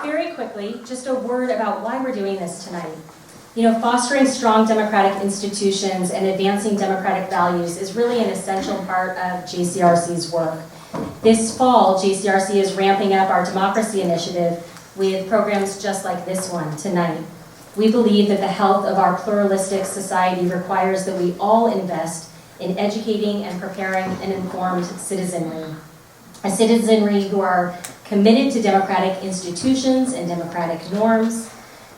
very quickly, just a word about why we're doing this tonight. You know, fostering strong democratic institutions and advancing democratic values is really an essential part of JCRC's work. This fall, JCRC is ramping up our democracy initiative with programs just like this one tonight. We believe that the health of our pluralistic society requires that we all invest in educating and preparing an informed citizenry. A citizenry who are committed to democratic institutions and democratic norms,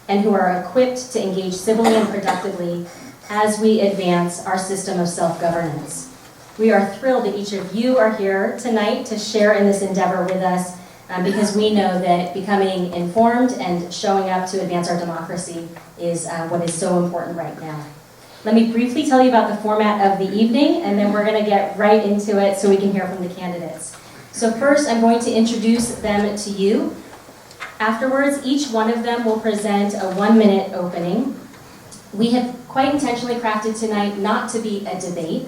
and who are equipped to engage civilly and productively as we advance our system of self-governance. We are thrilled that each of you are here tonight to share in this endeavor with us because we know that becoming informed and showing up to advance our democracy is what is so important right now. Let me briefly tell you about the format of the evening, and then we're going to get right into it so we can hear from the candidates. So first, I'm going to introduce them to you. Afterwards, each one of them will present a 1-minute opening. We have quite intentionally crafted tonight not to be a debate,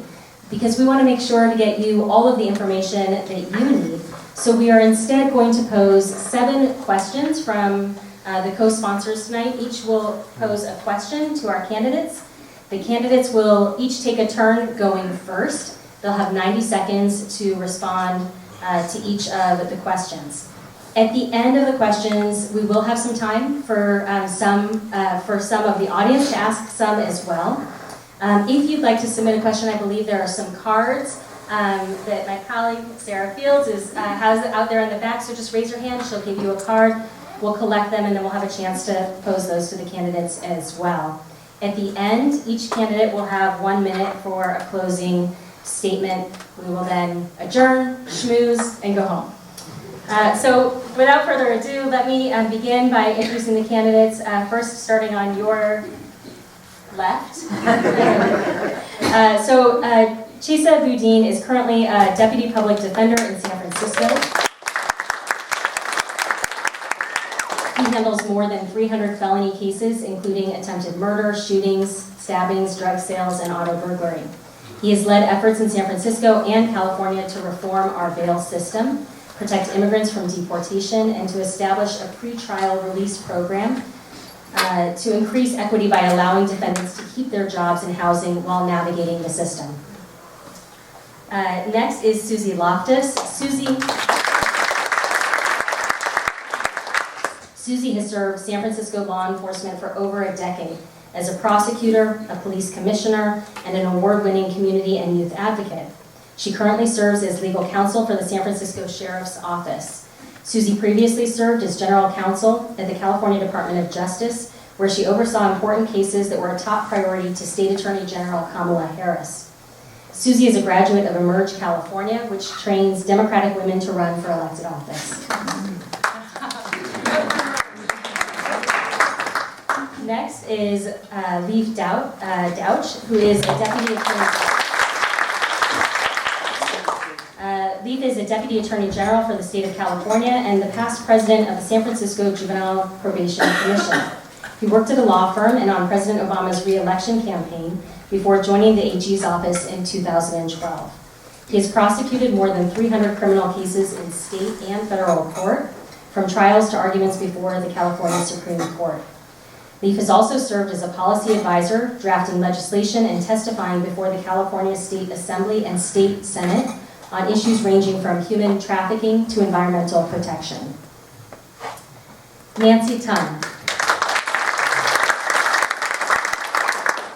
because we want to make sure to get you all of the information that you need. So we are instead going to pose 7 questions from the co-sponsors tonight. Each will pose a question to our candidates. The candidates will each take a turn going first. They'll have 90 seconds to respond to each of the questions. At the end of the questions, we will have some time for some of the audience to ask some as well. If you'd like to submit a question, I believe there are some cards that my colleague Sarah Fields has out there in the back, so just raise your hand, she'll give you a card. We'll collect them and then we'll have a chance to pose those to the candidates as well. At the end, each candidate will have 1 minute for a closing statement. We will then adjourn, schmooze, and go home. So without further ado, let me begin by introducing the candidates, first starting on your left. Chesa Boudin is currently a Deputy Public Defender in San Francisco. He handles more than 300 felony cases, including attempted murder, shootings, stabbings, drug sales, and auto burglary. He has led efforts in San Francisco and California to reform our bail system, protect immigrants from deportation, and to establish a pretrial release program to increase equity by allowing defendants to keep their jobs and housing while navigating the system. Next is Suzy Loftus. Suzy has served San Francisco law enforcement for over a decade as a prosecutor, a police commissioner, and an award-winning community and youth advocate. She currently serves as legal counsel for the San Francisco Sheriff's Office. Suzy previously served as general counsel at the California Department of Justice, where she oversaw important cases that were a top priority to State Attorney General Kamala Harris. Suzy is a graduate of Emerge California, which trains Democratic women to run for elected office. Next is Leif Dautch, who is a deputy attorney. Leif is a Deputy Attorney General for the state of California and the past president of the San Francisco Juvenile Probation Commission. He worked at a law firm and on President Obama's re-election campaign before joining the AG's office in 2012. He has prosecuted more than 300 criminal cases in state and federal court, from trials to arguments before the California Supreme Court. Leif has also served as a policy advisor, drafting legislation and testifying before the California State Assembly and State Senate on issues ranging from human trafficking to environmental protection. Nancy Tung.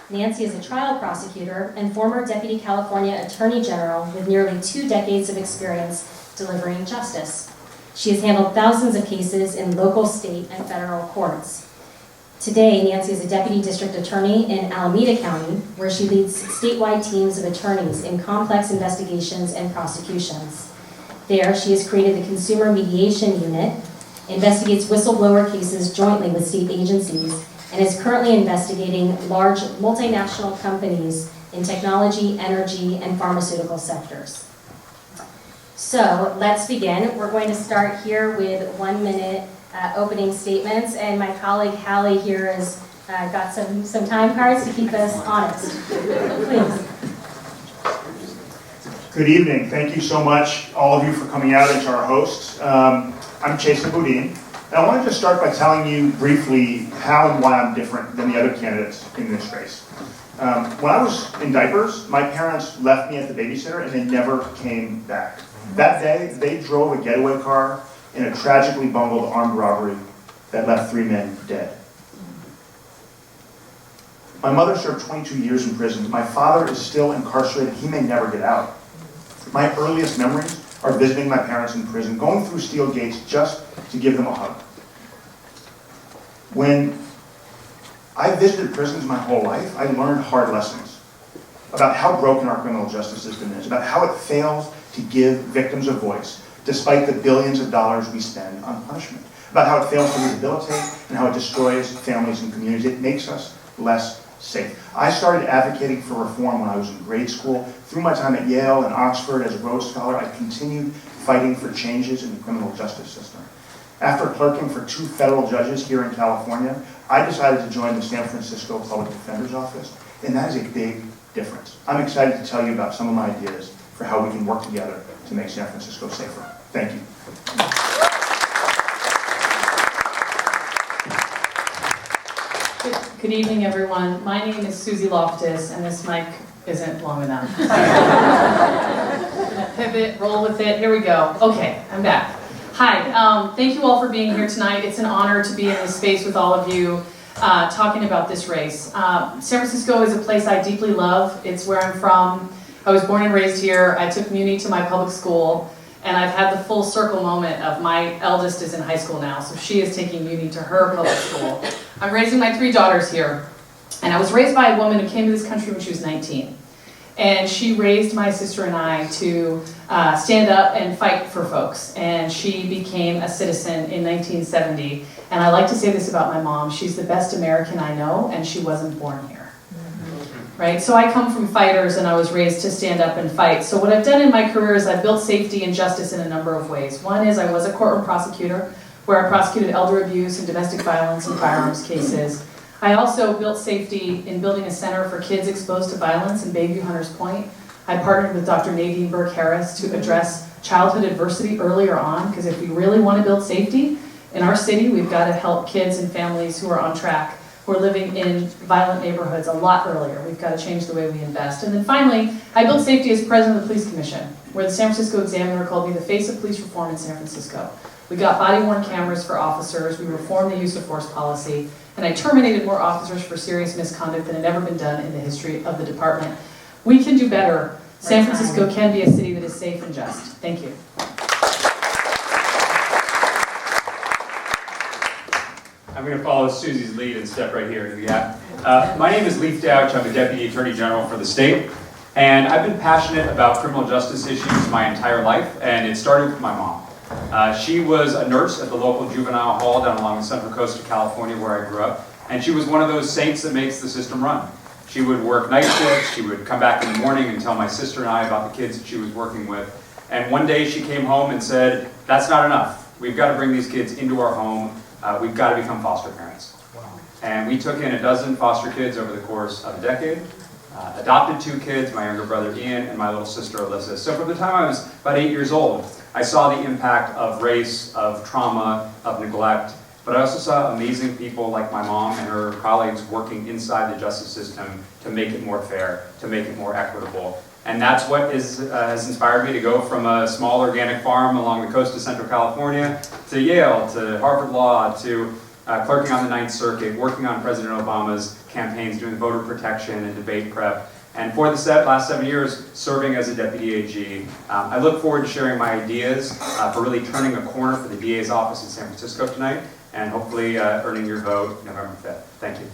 Nancy is a trial prosecutor and former Deputy California Attorney General with nearly 2 decades of experience delivering justice. She has handled thousands of cases in local, state, and federal courts. Today, Nancy is a Deputy District Attorney in Alameda County, where she leads statewide teams of attorneys in complex investigations and prosecutions. There, she has created the Consumer Mediation Unit, investigates whistleblower cases jointly with state agencies, and is currently investigating large multinational companies in technology, energy, and pharmaceutical sectors. So let's begin. We're going to start here with 1 minute opening statements, and my colleague Hallie here has got some time cards to keep us honest. Please. Good evening. Thank you so much, all of you, for coming out, and to our hosts. I'm Chesa Boudin. And I wanted to start by telling you briefly how and why I'm different than the other candidates in this race. When I was in diapers, my parents left me at the babysitter and they never came back. That day, they drove a getaway car in a tragically bungled armed robbery that left 3 men dead. My mother served 22 years in prison. My father is still incarcerated. He may never get out. My earliest memories are visiting my parents in prison, going through steel gates just to give them a hug. When I visited prisons my whole life, I learned hard lessons about how broken our criminal justice system is, about how it fails to give victims a voice, despite the billions of dollars we spend on punishment, about how it fails to rehabilitate and how it destroys families and communities. It makes us less safe. I started advocating for reform when I was in grade school. Through my time at Yale and Oxford as a Rhodes Scholar, I continued fighting for changes in the criminal justice system. After clerking for 2 federal judges here in California, I decided to join the San Francisco Public Defender's Office, and that is a big difference. I'm excited to tell you about some of my ideas for how we can work together to make San Francisco safer. Thank you. Good evening, everyone. My name is Suzy Loftus, and this mic isn't long enough. Pivot, roll with it. Here we go. Okay, I'm back. Hi, thank you all for being here tonight. It's an honor to be in this space with all of you talking about this race. San Francisco is a place I deeply love. It's where I'm from. I was born and raised here. I took Muni to my public school, and I've had the full circle moment of my eldest is in high school now, so she is taking Muni to her public school. I'm raising my 3 daughters here, and I was raised by a woman who came to this country when she was 19. And she raised my sister and I to stand up and fight for folks. And she became a citizen in 1970. And I like to say this about my mom: she's the best American I know, and she wasn't born here. Right? So I come from fighters, and I was raised to stand up and fight. So what I've done in my career is I've built safety and justice in a number of ways. One is I was a courtroom prosecutor, where I prosecuted elder abuse and domestic violence and firearms cases. I also built safety in building a center for kids exposed to violence in Bayview Hunters Point. I partnered with Dr. Nadine Burke-Harris to address childhood adversity earlier on, because if we really want to build safety in our city, we've got to help kids and families who are on track, who are living in violent neighborhoods a lot earlier. We've got to change the way we invest. And then finally, I built safety as president of the Police Commission, where the San Francisco Examiner called me the face of police reform in San Francisco. We got body-worn cameras for officers, we reformed the use of force policy, and I terminated more officers for serious misconduct than had ever been done in the history of the department. We can do better. San Francisco can be a city that is safe and just. Thank you. I'm going to follow Suzy's lead and step right here to the gap. My name is Leif Dautch. I'm the Deputy Attorney General for the state. And I've been passionate about criminal justice issues my entire life, and it started with my mom. She was a nurse at the local juvenile hall down along the Central Coast of California where I grew up, and she was one of those saints that makes the system run. She would work night shifts, she would come back in the morning and tell my sister and I about the kids that she was working with. And one day she came home and said, "That's not enough. We've got to bring these kids into our home. We've got to become foster parents." And we took in a dozen foster kids over the course of a decade. Adopted 2 kids, my younger brother Ian and my little sister Alyssa. So from the time I was about 8 years old, I saw the impact of race, of trauma, of neglect, but I also saw amazing people like my mom and her colleagues working inside the justice system to make it more fair, to make it more equitable. And that's what has inspired me to go from a small organic farm along the coast of Central California to Yale, to Harvard Law, to clerking on the Ninth Circuit, working on President Obama's campaigns, doing voter protection and debate prep. And for the last 7 years, serving as a deputy AG. I look forward to sharing my ideas for really turning a corner for the DA's office in San Francisco tonight, and hopefully earning your vote November 5th. Thank you.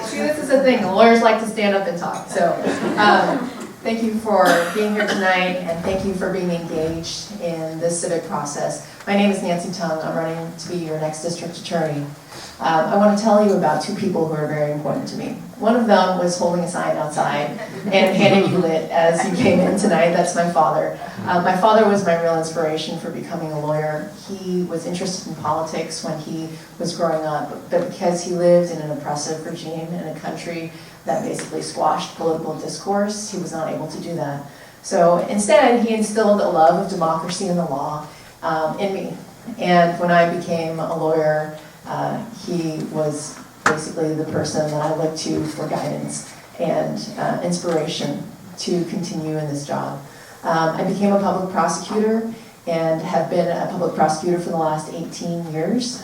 See, this is the thing. The lawyers like to stand up and talk. So thank you for being here tonight, and thank you for being engaged in this civic process. My name is Nancy Tung. I'm running to be your next district attorney. I want to tell you about two people who are very important to me. One of them was holding a sign outside and handing you lit as you came in tonight. That's my father. My father was my real inspiration for becoming a lawyer. He was interested in politics when he was growing up, but because he lived in an oppressive regime in a country that basically squashed political discourse, he was not able to do that. So instead, he instilled a love of democracy and the law in me. And when I became a lawyer, he was basically the person that I looked to for guidance and inspiration to continue in this job. I became a public prosecutor and have been a public prosecutor for the last 18 years,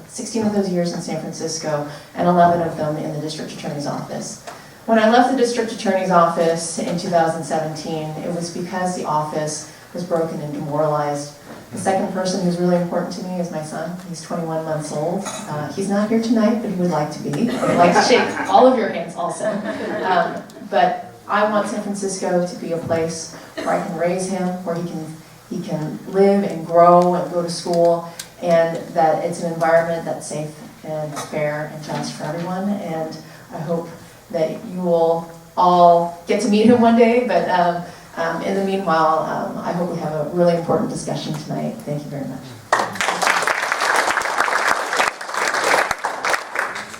16 of those years in San Francisco and 11 of them in the district attorney's office. When I left the district attorney's office in 2017, it was because the office was broken and demoralized. The second person who's really important to me is my son. He's 21 months old. He's not here tonight, but he would like to be. I'd like to shake all of your hands also. But I want San Francisco to be a place where I can raise him, where he can live and grow and go to school, and that it's an environment that's safe and fair and just for everyone. And I hope that you will all get to meet him one day, but in the meanwhile, I hope we have a really important discussion tonight. Thank you very much.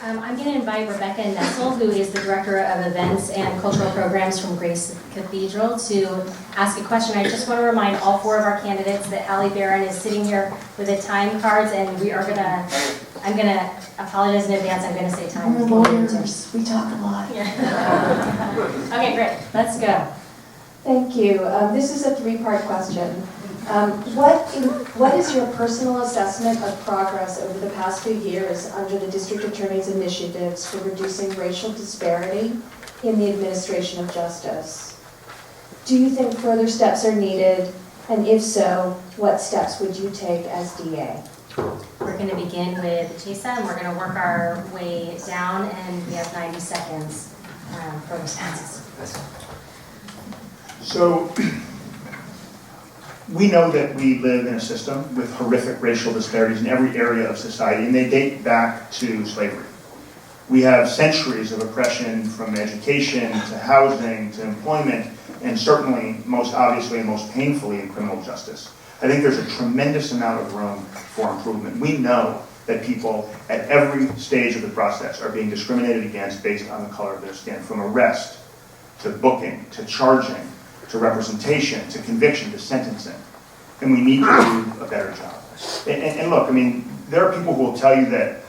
I'm going to invite Rebecca Nessel, who is the Director of Events and Cultural Programs from Grace Cathedral, to ask a question. I just want to remind all four of our candidates that Hallie Barron is sitting here with the time cards, and I'm going to apologize in advance. I'm going to say time. We're lawyers. We talk a lot. Okay, great. Let's go. Thank you. This is a three-part question. What is your personal assessment of progress over the past few years under the District Attorney's initiatives for reducing racial disparity in the administration of justice? Do you think further steps are needed? And if so, what steps would you take as DA? We're going to begin with Chesa, and we're going to work our way down, and we have 90 seconds for responses. So, we know that we live in a system with horrific racial disparities in every area of society, and they date back to slavery. We have centuries of oppression from education to housing to employment, and certainly, most obviously and most painfully, in criminal justice. I think there's a tremendous amount of room for improvement. We know that people at every stage of the process are being discriminated against based on the color of their skin, from arrest to booking to charging, to representation, to conviction, to sentencing. And we need to do a better job. And look, I mean, there are people who will tell you that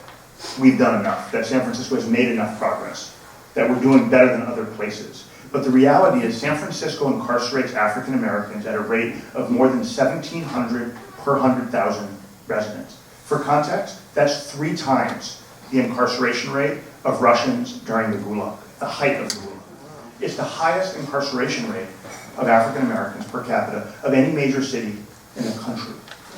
we've done enough, that San Francisco has made enough progress, that we're doing better than other places. But the reality is San Francisco incarcerates African Americans at a rate of more than 1,700 per 100,000 residents. For context, that's 3 times the incarceration rate of Russians during the Gulag, the height of the Gulag. It's the highest incarceration rate of African Americans per capita of any major city in the country.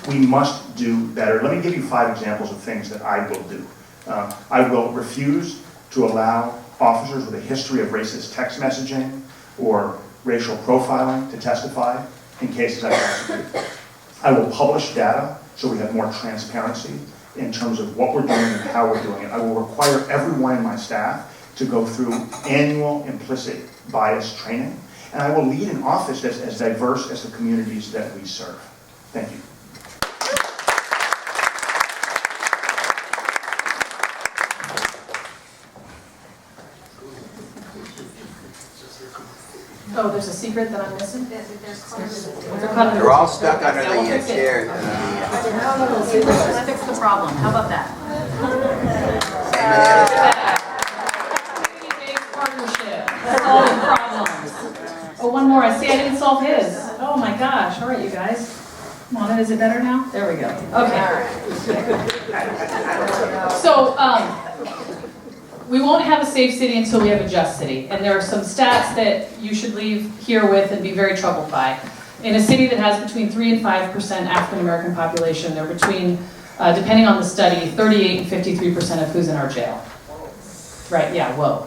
We must do better. Let me give you 5 examples of things that I will do. I will refuse to allow officers with a history of racist text messaging or racial profiling to testify in cases I prosecute. I will publish data so we have more transparency in terms of what we're doing and how we're doing it. I will require everyone in my staff to go through annual implicit bias training. And I will lead an office that's as diverse as the communities that we serve. Thank you. Oh, there's a secret that I'm missing? They're all stuck under the chair. Let's fix the problem. How about that? Community-based partnership. Solving problems. Oh, one more. I see I didn't solve his. Oh my gosh. All right, you guys. Come on, is it better now? There we go. Okay. So, we won't have a safe city until we have a just city. And there are some stats that you should leave here with and be very troubled by. In a city that has between 3 and 5% African American population, they're between, depending on the study, 38 and 53% of who's in our jail. Right, yeah, whoa.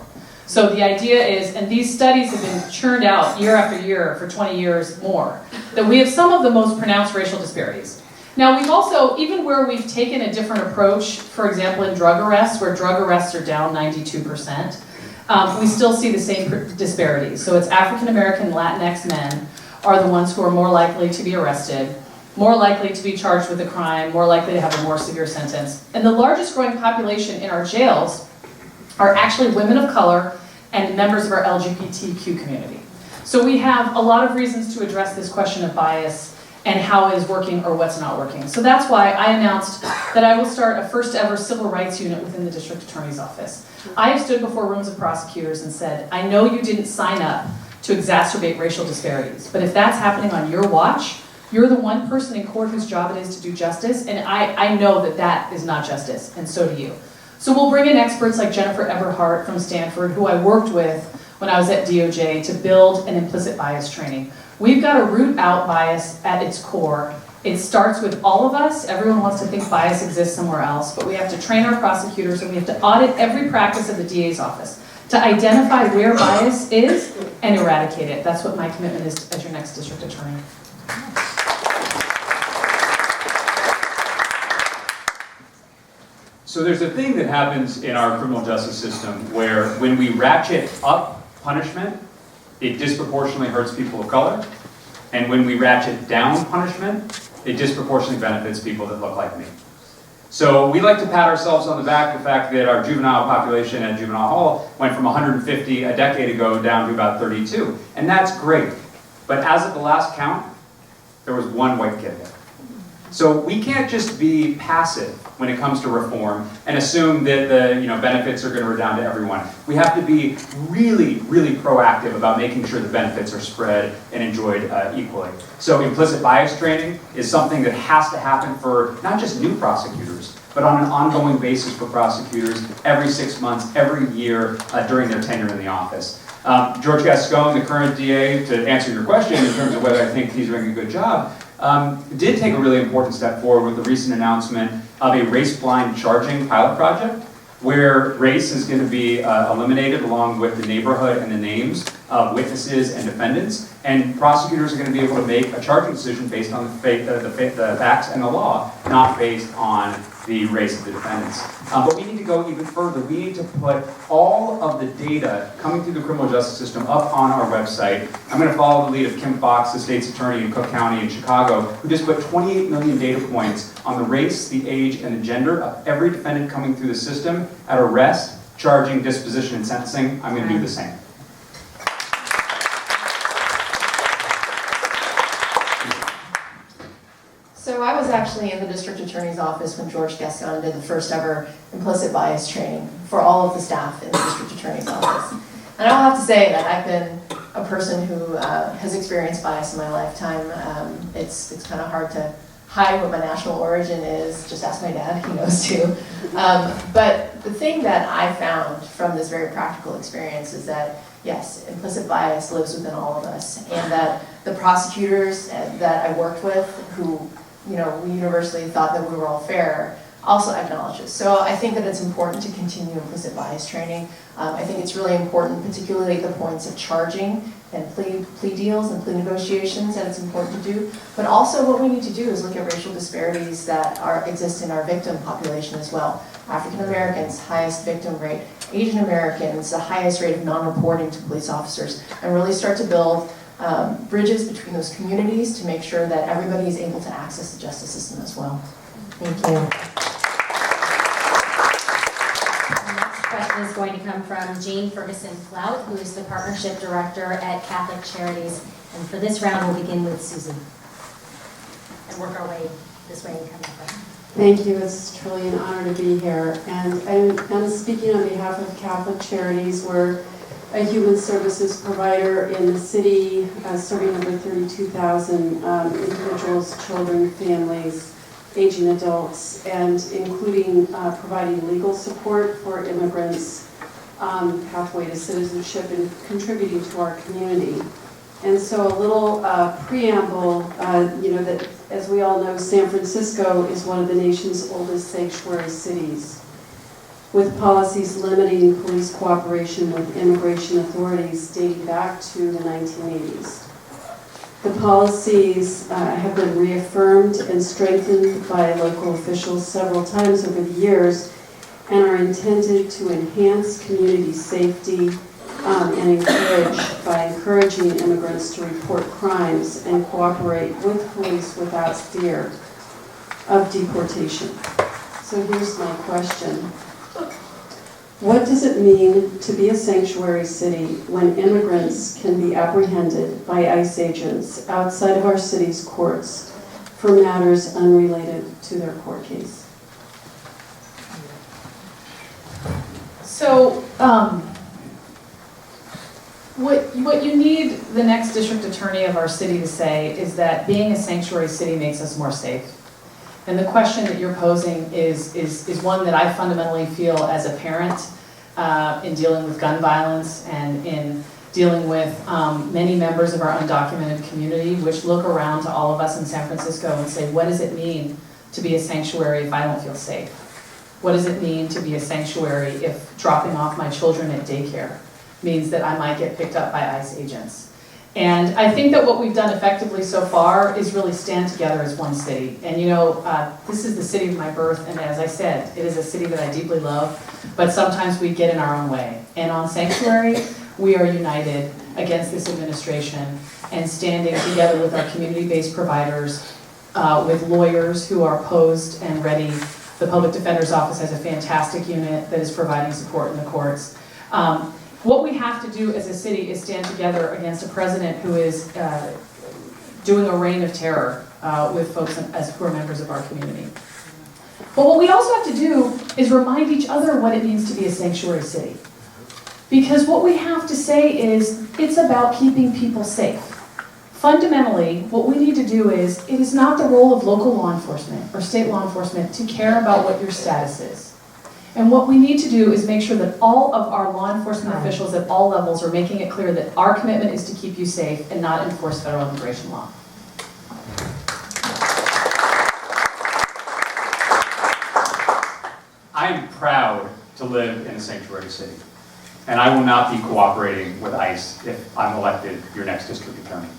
So the idea is, and these studies have been churned out year after year for 20 years more, that we have some of the most pronounced racial disparities. Now, we've also, even where we've taken a different approach, for example, in drug arrests, where drug arrests are down 92%, we still see the same disparities. So it's African American Latinx men are the ones who are more likely to be arrested, more likely to be charged with a crime, more likely to have a more severe sentence. And the largest growing population in our jails are actually women of color and members of our LGBTQ community. So we have a lot of reasons to address this question of bias and how it is working or what's not working. So that's why I announced that I will start a first ever civil rights unit within the district attorney's office. I have stood before rooms of prosecutors and said, I know you didn't sign up to exacerbate racial disparities, but if that's happening on your watch, you're the one person in court whose job it is to do justice, and I know that that is not justice, and so do you. So we'll bring in experts like Jennifer Eberhardt from Stanford, who I worked with when I was at DOJ to build an implicit bias training. We've got to root out bias at its core. It starts with all of us. Everyone wants to think bias exists somewhere else, but we have to train our prosecutors and we have to audit every practice of the DA's office to identify where bias is and eradicate it. That's what my commitment is as your next district attorney. So there's a thing that happens in our criminal justice system where when we ratchet up punishment, it disproportionately hurts people of color. And when we ratchet down punishment, it disproportionately benefits people that look like me. So we like to pat ourselves on the back, the fact that our juvenile population at juvenile hall went from 150 a decade ago down to about 32. And that's great. But as of the last count, there was one white kid there. So we can't just be passive when it comes to reform and assume that the benefits are going to redound to everyone. We have to be really, really proactive about making sure the benefits are spread and enjoyed equally. So implicit bias training is something that has to happen for not just new prosecutors, but on an ongoing basis for prosecutors every 6 months, every year during their tenure in the office. George Gascon, the current DA, to answer your question in terms of whether I think he's doing a good job, did take a really important step forward with the recent announcement of a race-blind charging pilot project, where race is going to be eliminated along with the neighborhood and the names of witnesses and defendants, and prosecutors are going to be able to make a charging decision based on the facts and the law, not based on the race of the defendants. But we need to go even further. We need to put all of the data coming through the criminal justice system up on our website. I'm going to follow the lead of Kim Fox, the state's attorney in Cook County in Chicago, who just put 28 million data points on the race, the age, and the gender of every defendant coming through the system at arrest, charging, disposition, and sentencing. I'm going to do the same. So I was actually in the district attorney's office when George Gascon did the first ever implicit bias training for all of the staff in the district attorney's office. And I'll have to say that I've been a person who has experienced bias in my lifetime. It's kind of hard to hide what my national origin is. Just ask my dad, he knows too. But the thing that I found from this very practical experience is that, yes, implicit bias lives within all of us, and that the prosecutors that I worked with who we universally thought that we were all fair, also acknowledges. So I think that it's important to continue implicit bias training. I think it's really important, particularly at the points of charging and plea deals and plea negotiations, that it's important to do. But also what we need to do is look at racial disparities that exist in our victim population as well. African Americans, highest victim rate. Asian Americans, the highest rate of non-reporting to police officers. And really start to build bridges between those communities to make sure that everybody is able to access the justice system as well. Thank you. The next question is going to come from Jane Ferguson-Flout, who is the Partnership Director at Catholic Charities. And for this round, we'll begin with Suzy. And work our way this way and come back. Thank you. It's truly an honor to be here. And I'm speaking on behalf of Catholic Charities. We're a human services provider in the city, serving over 32,000 individuals, children, families, aging adults, and including providing legal support for immigrants, pathway to citizenship, and contributing to our community. And so a little preamble, that as we all know, San Francisco is one of the nation's oldest sanctuary cities, with policies limiting police cooperation with immigration authorities dating back to the 1980s. The policies have been reaffirmed and strengthened by local officials several times over the years and are intended to enhance community safety and encouraging immigrants to report crimes and cooperate with police without fear of deportation. So here's my question. What does it mean to be a sanctuary city when immigrants can be apprehended by ICE agents outside of our city's courts for matters unrelated to their court case? So, what you need the next district attorney of our city to say is that being a sanctuary city makes us more safe. And the question that you're posing is one that I fundamentally feel as a parent in dealing with gun violence and in dealing with many members of our undocumented community, which look around to all of us in San Francisco and say, what does it mean to be a sanctuary if I don't feel safe? What does it mean to be a sanctuary if dropping off my children at daycare means that I might get picked up by ICE agents? And I think that what we've done effectively so far is really stand together as one city. And this is the city of my birth, and as I said, it is a city that I deeply love, but sometimes we get in our own way. And on sanctuary, we are united against this administration and standing together with our community-based providers, with lawyers who are posed and ready. The Public Defender's Office has a fantastic unit that is providing support in the courts. What we have to do as a city is stand together against a president who is doing a reign of terror with folks who are members of our community. But what we also have to do is remind each other what it means to be a sanctuary city. Because what we have to say is, it's about keeping people safe. Fundamentally, what we need to do is, it is not the role of local law enforcement or state law enforcement to care about what your status is. And what we need to do is make sure that all of our law enforcement officials at all levels are making it clear that our commitment is to keep you safe and not enforce federal immigration law. I am proud to live in a sanctuary city, and I will not be cooperating with ICE if I'm elected your next district attorney.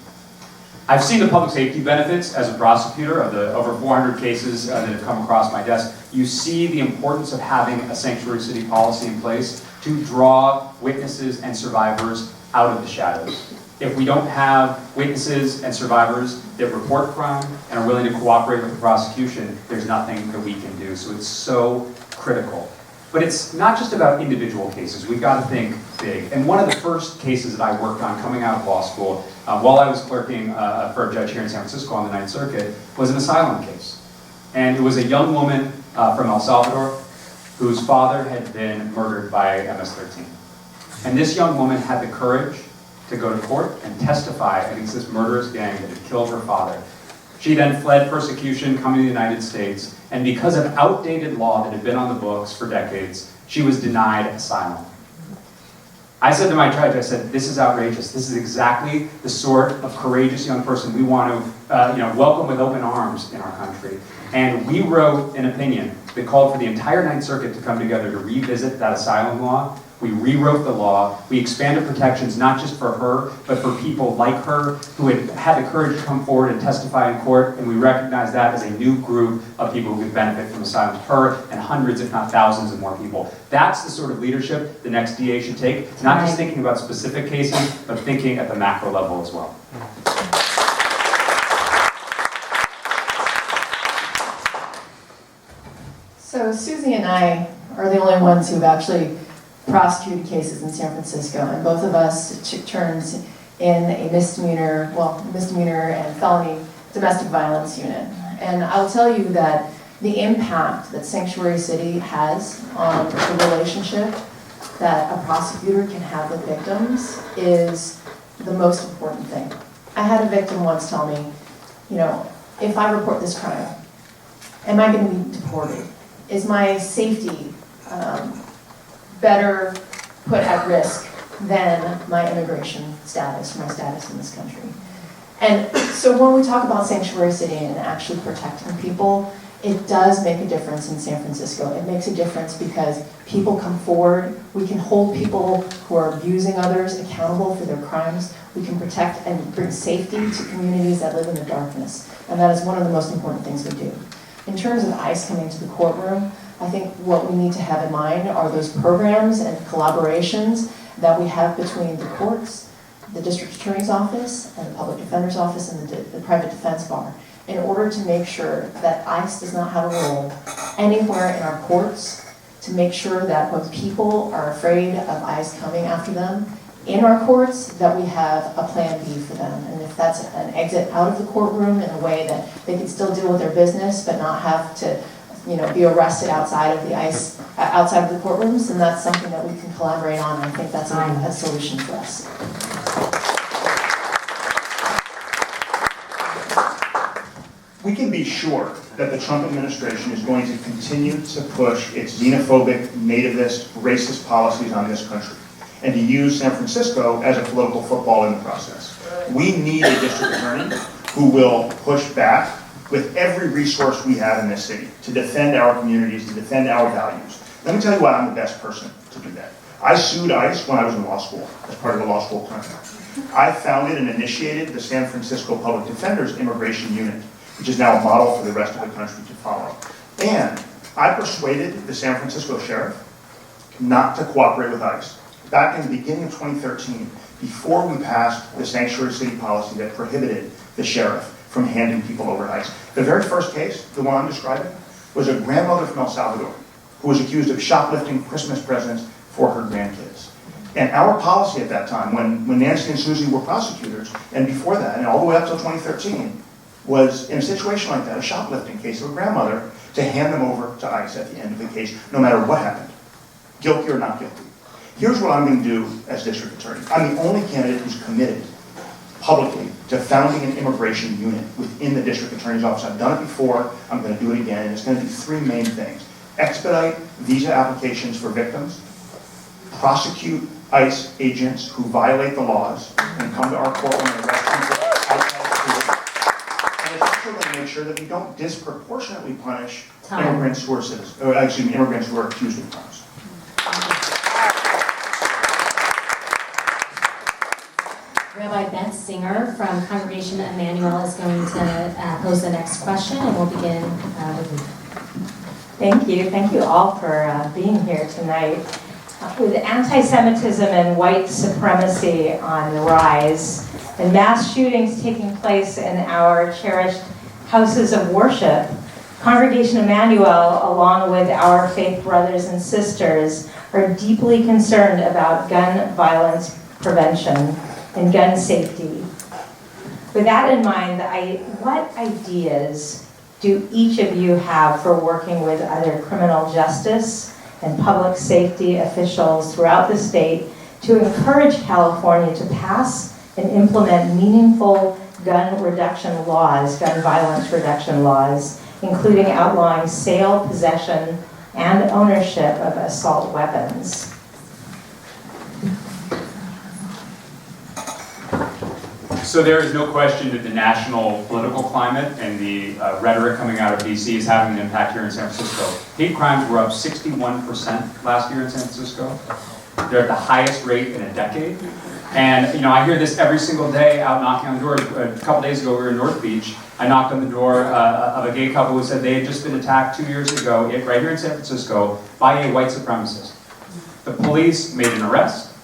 I've seen the public safety benefits as a prosecutor of the over 400 cases that have come across my desk. You see the importance of having a sanctuary city policy in place to draw witnesses and survivors out of the shadows. If we don't have witnesses and survivors that report crime and are willing to cooperate with the prosecution, there's nothing that we can do. So it's so critical. But it's not just about individual cases. We've got to think big. And one of the first cases that I worked on coming out of law school, while I was clerking for a judge here in San Francisco on the Ninth Circuit, was an asylum case. And it was a young woman from El Salvador whose father had been murdered by MS-13. And this young woman had the courage to go to court and testify against this murderous gang that had killed her father. She then fled persecution, coming to the United States, and because of outdated law that had been on the books for decades, she was denied asylum. I said to my judge, I said, this is outrageous. This is exactly the sort of courageous young person we want to welcome with open arms in our country. And we wrote an opinion that called for the entire Ninth Circuit to come together to revisit that asylum law. We rewrote the law. We expanded protections not just for her, but for people like her who had the courage to come forward and testify in court, and we recognize that as a new group of people who could benefit from asylum. Her and hundreds, if not thousands of more people. That's the sort of leadership the next DA should take, not just thinking about specific cases, but thinking at the macro level as well. So Suzy and I are the only ones who've actually prosecuted cases in San Francisco, and both of us took turns in a misdemeanor and felony domestic violence unit. And I'll tell you that the impact that Sanctuary City has on the relationship that a prosecutor can have with victims is the most important thing. I had a victim once tell me, if I report this crime, am I going to be deported? Is my safety better put at risk than my immigration status, my status in this country? And so when we talk about Sanctuary City and actually protecting people, it does make a difference in San Francisco. It makes a difference because people come forward. We can hold people who are abusing others accountable for their crimes. We can protect and bring safety to communities that live in the darkness. And that is one of the most important things we do. In terms of ICE coming to the courtroom, I think what we need to have in mind are those programs and collaborations that we have between the courts, the district attorney's office, and the public defender's office, and the private defense bar, in order to make sure that ICE does not have a role anywhere in our courts, to make sure that when people are afraid of ICE coming after them in our courts, that we have a plan B for them. And if that's an exit out of the courtroom in a way that they can still deal with their business but not have to, be arrested outside of the ICE, outside of the courtrooms, then that's something that we can collaborate on. I think that's a solution for us. We can be sure that the Trump administration is going to continue to push its xenophobic, nativist, racist policies on this country and to use San Francisco as a political football in the process. We need a district attorney who will push back with every resource we have in this city to defend our communities, to defend our values. Let me tell you why I'm the best person to do that. I sued ICE when I was in law school as part of a law school contract. I founded and initiated the San Francisco Public Defender's Immigration Unit, which is now a model for the rest of the country to follow. And I persuaded the San Francisco sheriff not to cooperate with ICE. Back in the beginning of 2013, before we passed the sanctuary city policy that prohibited the sheriff from handing people over to ICE. The very first case, the one I'm describing, was a grandmother from El Salvador who was accused of shoplifting Christmas presents for her grandkids. And our policy at that time, when Nancy and Suzy were prosecutors, and before that, and all the way up till 2013, was in a situation like that, a shoplifting case of a grandmother, to hand them over to ICE at the end of the case, no matter what happened, guilty or not guilty. Here's what I'm going to do as district attorney. I'm the only candidate who's committed publicly to founding an immigration unit within the district attorney's office. I've done it before, I'm going to do it again, and it's going to do three main things. Expedite visa applications for victims, prosecute ICE agents who violate the laws and come to our courtroom and arrest people outside the court. And it's also going to make sure that we don't disproportionately punish immigrants who are citizens, or immigrants who are accused of crimes. Rabbi Beth Singer from Congregation Emmanuel is going to pose the next question, and we'll begin with you. Thank you all for being here tonight. With anti-Semitism and white supremacy on the rise, and mass shootings taking place in our cherished houses of worship, Congregation Emmanuel, along with our faith brothers and sisters, are deeply concerned about gun violence prevention and gun safety. With that in mind, what ideas do each of you have for working with other criminal justice and public safety officials throughout the state to encourage California to pass and implement meaningful gun violence reduction laws, including outlawing sale, possession, and ownership of assault weapons? So there is no question that the national political climate and the rhetoric coming out of DC is having an impact here in San Francisco. Hate crimes were up 61% last year in San Francisco. They're at the highest rate in a decade. And I hear this every single day out knocking on the doors. A couple days ago, we were in North Beach. I knocked on the door of a gay couple who said they had just been attacked 2 years ago, right here in San Francisco, by a white supremacist. The police made an arrest.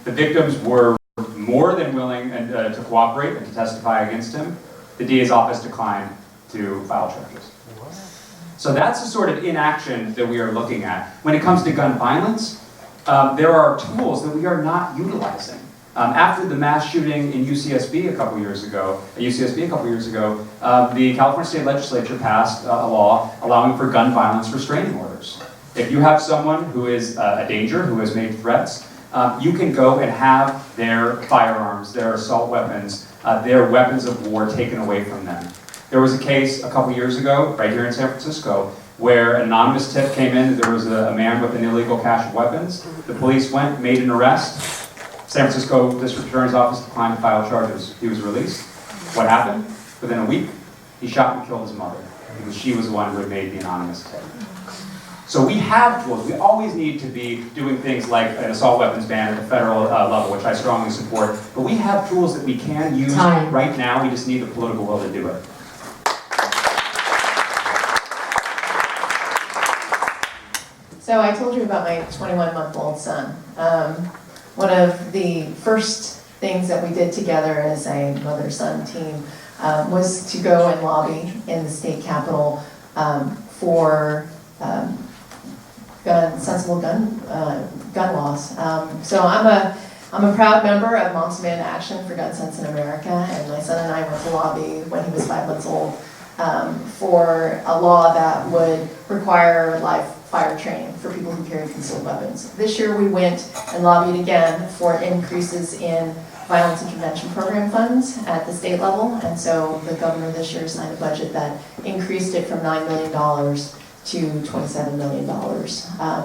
The victims were more than willing to cooperate and to testify against him. The DA's office declined to file charges. So that's the sort of inaction that we are looking at. When it comes to gun violence, there are tools that we are not utilizing. After the mass shooting in UCSB a couple years ago, the California State Legislature passed a law allowing for gun violence restraining orders. If you have someone who is a danger, who has made threats, you can go and have their firearms, their assault weapons, their weapons of war taken away from them. There was a case a couple years ago, right here in San Francisco, where an anonymous tip came in that there was a man with an illegal cache of weapons. The police went, made an arrest. San Francisco District Attorney's Office declined to file charges. He was released. What happened? Within a week, he shot and killed his mother. because she was the one who had made the anonymous tip. So we have tools. We always need to be doing things like an assault weapons ban at the federal level, which I strongly support. But we have tools that we can use right now. We just need the political will to do it. So I told you about my 21-month-old son. One of the first things that we did together as a mother-son team was to go and lobby in the state capitol for sensible gun laws. So I'm a proud member of Moms Demand Action for Gun Sense in America, and my son and I went to lobby when he was 5 months old for a law that would require live fire training for people who carry concealed weapons. This year we went and lobbied again for increases in violence intervention program funds at the state level, and so the governor this year signed a budget that increased it from $9 million to $27 million.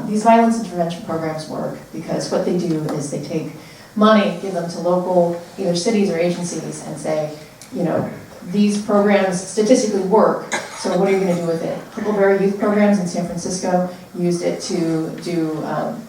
These violence intervention programs work because what they do is they take money, give them to local, either cities or agencies, and say, you know, these programs statistically work, so what are you going to do with it? Huckleberry Youth Programs in San Francisco used it to do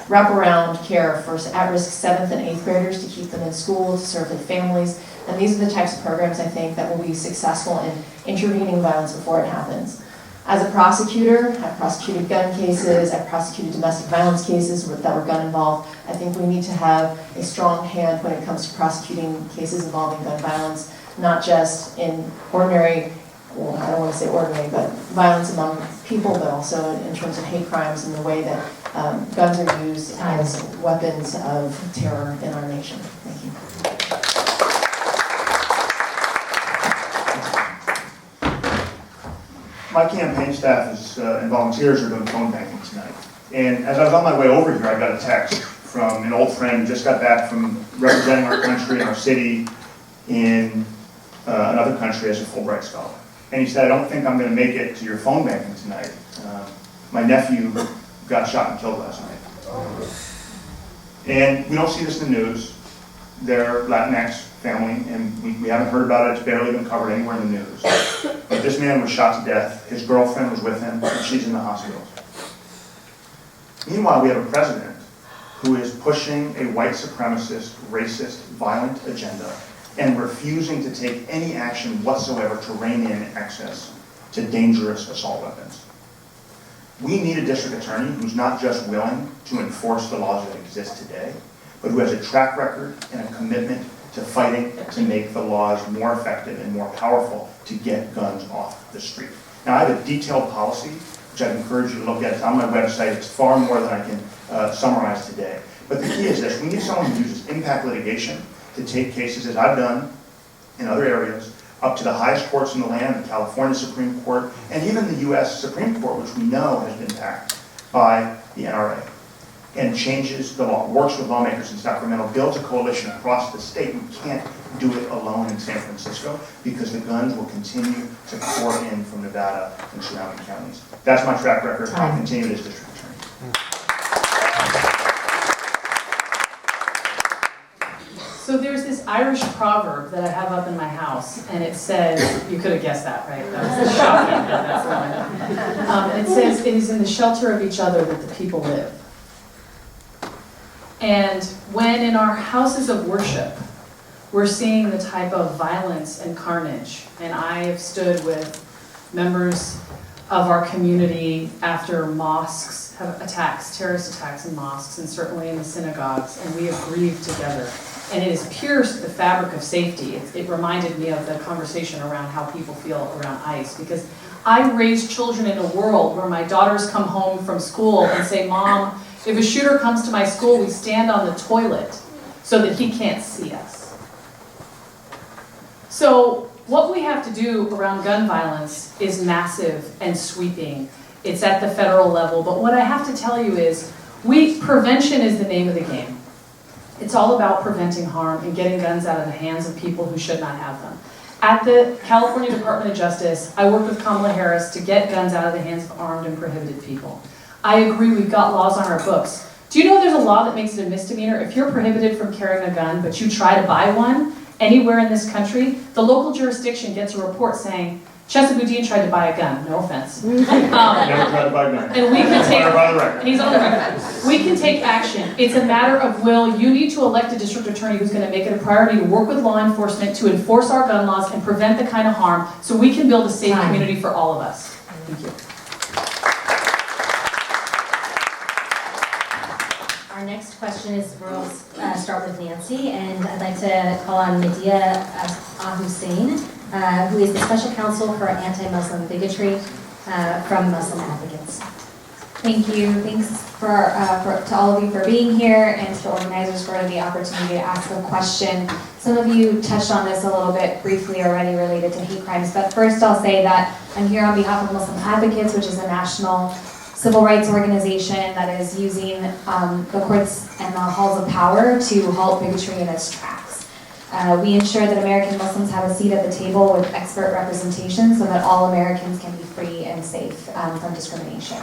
wraparound care for at-risk 7th and 8th graders to keep them in school, to serve their families, and these are the types of programs I think that will be successful in intervening violence before it happens. As a prosecutor, I've prosecuted gun cases, I've prosecuted domestic violence cases that were gun involved. I think we need to have a strong hand when it comes to prosecuting cases involving gun violence, not just in ordinary, well, I don't want to say ordinary, but violence among people, but also in terms of hate crimes and the way that guns are used as weapons of terror in our nation. Thank you. My campaign staff is, and volunteers are doing phone banking tonight. And as I was on my way over here, I got a text from an old friend who just got back from representing our country and our city in another country as a Fulbright scholar. And he said, I don't think I'm going to make it to your phone banking tonight. My nephew got shot and killed last night. And we don't see this in the news. They're Latinx family, and we haven't heard about it. It's barely been covered anywhere in the news. But this man was shot to death. His girlfriend was with him, and she's in the hospital. Meanwhile, we have a president who is pushing a white supremacist, racist, violent agenda and refusing to take any action whatsoever to rein in access to dangerous assault weapons. We need a district attorney who's not just willing to enforce the laws that exist today, but who has a track record and a commitment to fighting to make the laws more effective and more powerful to get guns off the street. Now, I have a detailed policy, which I'd encourage you to look at. It's on my website. It's far more than I can summarize today. But the key is this. We need someone who uses impact litigation to take cases, as I've done in other areas, up to the highest courts in the land, the California Supreme Court, and even the U.S. Supreme Court, which we know has been packed by the NRA, and changes the law, works with lawmakers in Sacramento, builds a coalition across the state. We can't do it alone in San Francisco because the guns will continue to pour in from Nevada and surrounding counties. That's my track record. I'll continue as district attorney. So there's this Irish proverb that I have up in my house, and it says, you could have guessed that, right? That was shocking. That's one. And it says, it is in the shelter of each other that the people live. And when in our houses of worship, we're seeing the type of violence and carnage, and I have stood with members of our community after mosques have attacks, terrorist attacks in mosques, and certainly in the synagogues, and we have grieved together. And it has pierced the fabric of safety. It reminded me of the conversation around how people feel around ICE, because I raised children in a world where my daughters come home from school and say, Mom, if a shooter comes to my school, we stand on the toilet so that he can't see us. So what we have to do around gun violence is massive and sweeping. It's at the federal level, but what I have to tell you is, prevention is the name of the game. It's all about preventing harm and getting guns out of the hands of people who should not have them. At the California Department of Justice, I work with Kamala Harris to get guns out of the hands of armed and prohibited people. I agree, we've got laws on our books. Do you know there's a law that makes it a misdemeanor if you're prohibited from carrying a gun, but you try to buy one anywhere in this country? The local jurisdiction gets a report saying, Chesa Boudin tried to buy a gun, no offense. Never tried to buy a gun. And we can take, By the record. he's on the record. We can take action. It's a matter of will. You need to elect a district attorney who's going to make it a priority to work with law enforcement to enforce our gun laws and prevent the kind of harm so we can build a safe community for all of us. Thank you. Our next question is, we'll start with Nancy, and I'd like to call on Medea Hussein, who is the Special Counsel for Anti-Muslim Bigotry from Muslim Advocates. Thank you. Thanks to all of you for being here and to the organizers for the opportunity to ask a question. Some of you touched on this a little bit briefly already related to hate crimes, but first I'll say that I'm here on behalf of Muslim Advocates, which is a national civil rights organization that is using the courts and the halls of power to halt bigotry in its tracks. We ensure that American Muslims have a seat at the table with expert representation so that all Americans can be free and safe from discrimination.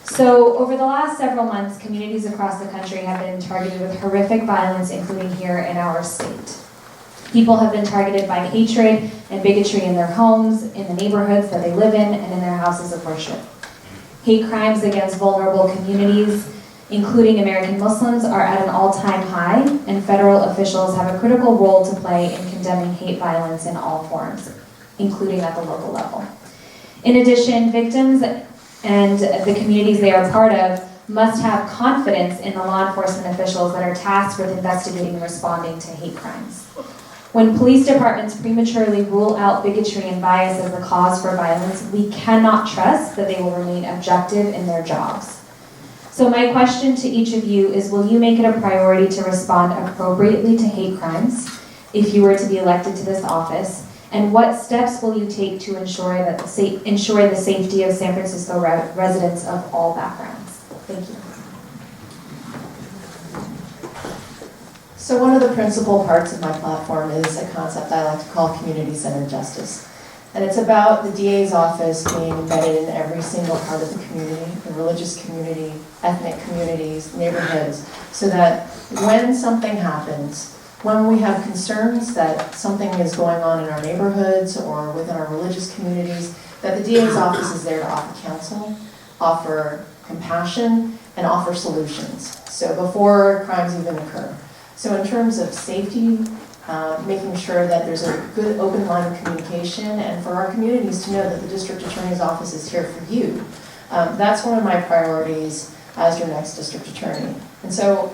So over the last several months, communities across the country have been targeted with horrific violence, including here in our state. People have been targeted by hatred and bigotry in their homes, in the neighborhoods that they live in, and in their houses of worship. Hate crimes against vulnerable communities, including American Muslims, are at an all-time high, and federal officials have a critical role to play in condemning hate violence in all forms, including at the local level. In addition, victims and the communities they are part of must have confidence in the law enforcement officials that are tasked with investigating and responding to hate crimes. When police departments prematurely rule out bigotry and bias as the cause for violence, we cannot trust that they will remain objective in their jobs. So my question to each of you is, will you make it a priority to respond appropriately to hate crimes if you were to be elected to this office? And what steps will you take to ensure the safety of San Francisco residents of all backgrounds? Thank you. So one of the principal parts of my platform is a concept I like to call community-centered justice. And it's about the DA's office being embedded in every single part of the community, the religious community, ethnic communities, neighborhoods, so that when something happens, when we have concerns that something is going on in our neighborhoods or within our religious communities, that the DA's office is there to offer counsel, offer compassion, and offer solutions. So before crimes even occur. So in terms of safety, making sure that there's a good open line of communication, and for our communities to know that the district attorney's office is here for you. That's one of my priorities as your next district attorney. And so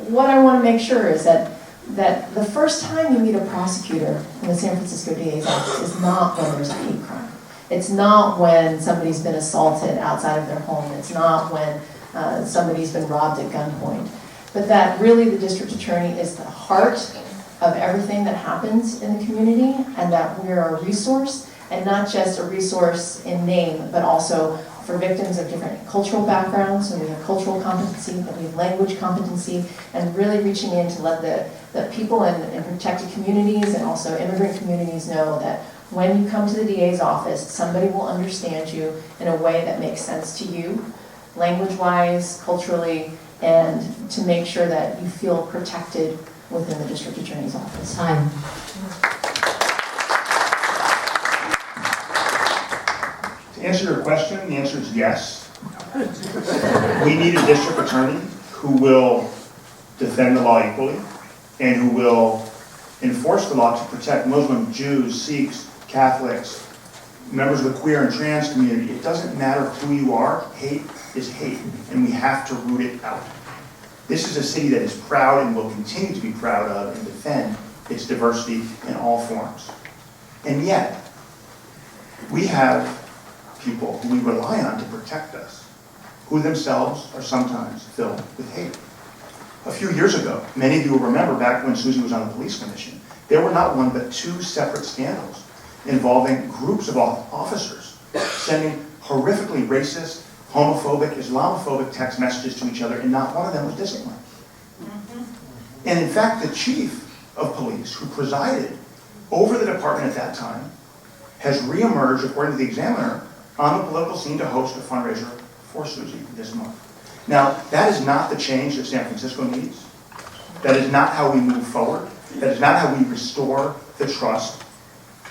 what I want to make sure is that the first time you meet a prosecutor in the San Francisco DA's office is not when there's a hate crime. It's not when somebody's been assaulted outside of their home. It's not when somebody's been robbed at gunpoint. But that really the district attorney is the heart of everything that happens in the community, and that we're a resource, and not just a resource in name, but also for victims of different cultural backgrounds. And we have cultural competency, but we have language competency, and really reaching in to let the people in protected communities and also immigrant communities know that when you come to the DA's office, somebody will understand you in a way that makes sense to you, language-wise, culturally, and to make sure that you feel protected within the district attorney's office. Time. To answer your question, the answer is yes. We need a district attorney who will defend the law equally and who will enforce the law to protect Muslims, Jews, Sikhs, Catholics, members of the queer and trans community. It doesn't matter who you are, hate is hate, and we have to root it out. This is a city that is proud and will continue to be proud of and defend its diversity in all forms. And yet, we have people who we rely on to protect us, who themselves are sometimes filled with hate. A few years ago, many of you will remember back when Suzy was on the police commission, there were not one but two separate scandals involving groups of officers sending horrifically racist, homophobic, Islamophobic text messages to each other, and not one of them was disciplined. And in fact, the chief of police, who presided over the department at that time, has reemerged, according to the Examiner, on the political scene to host a fundraiser for Suzy this month. Now, that is not the change that San Francisco needs. That is not how we move forward. That is not how we restore the trust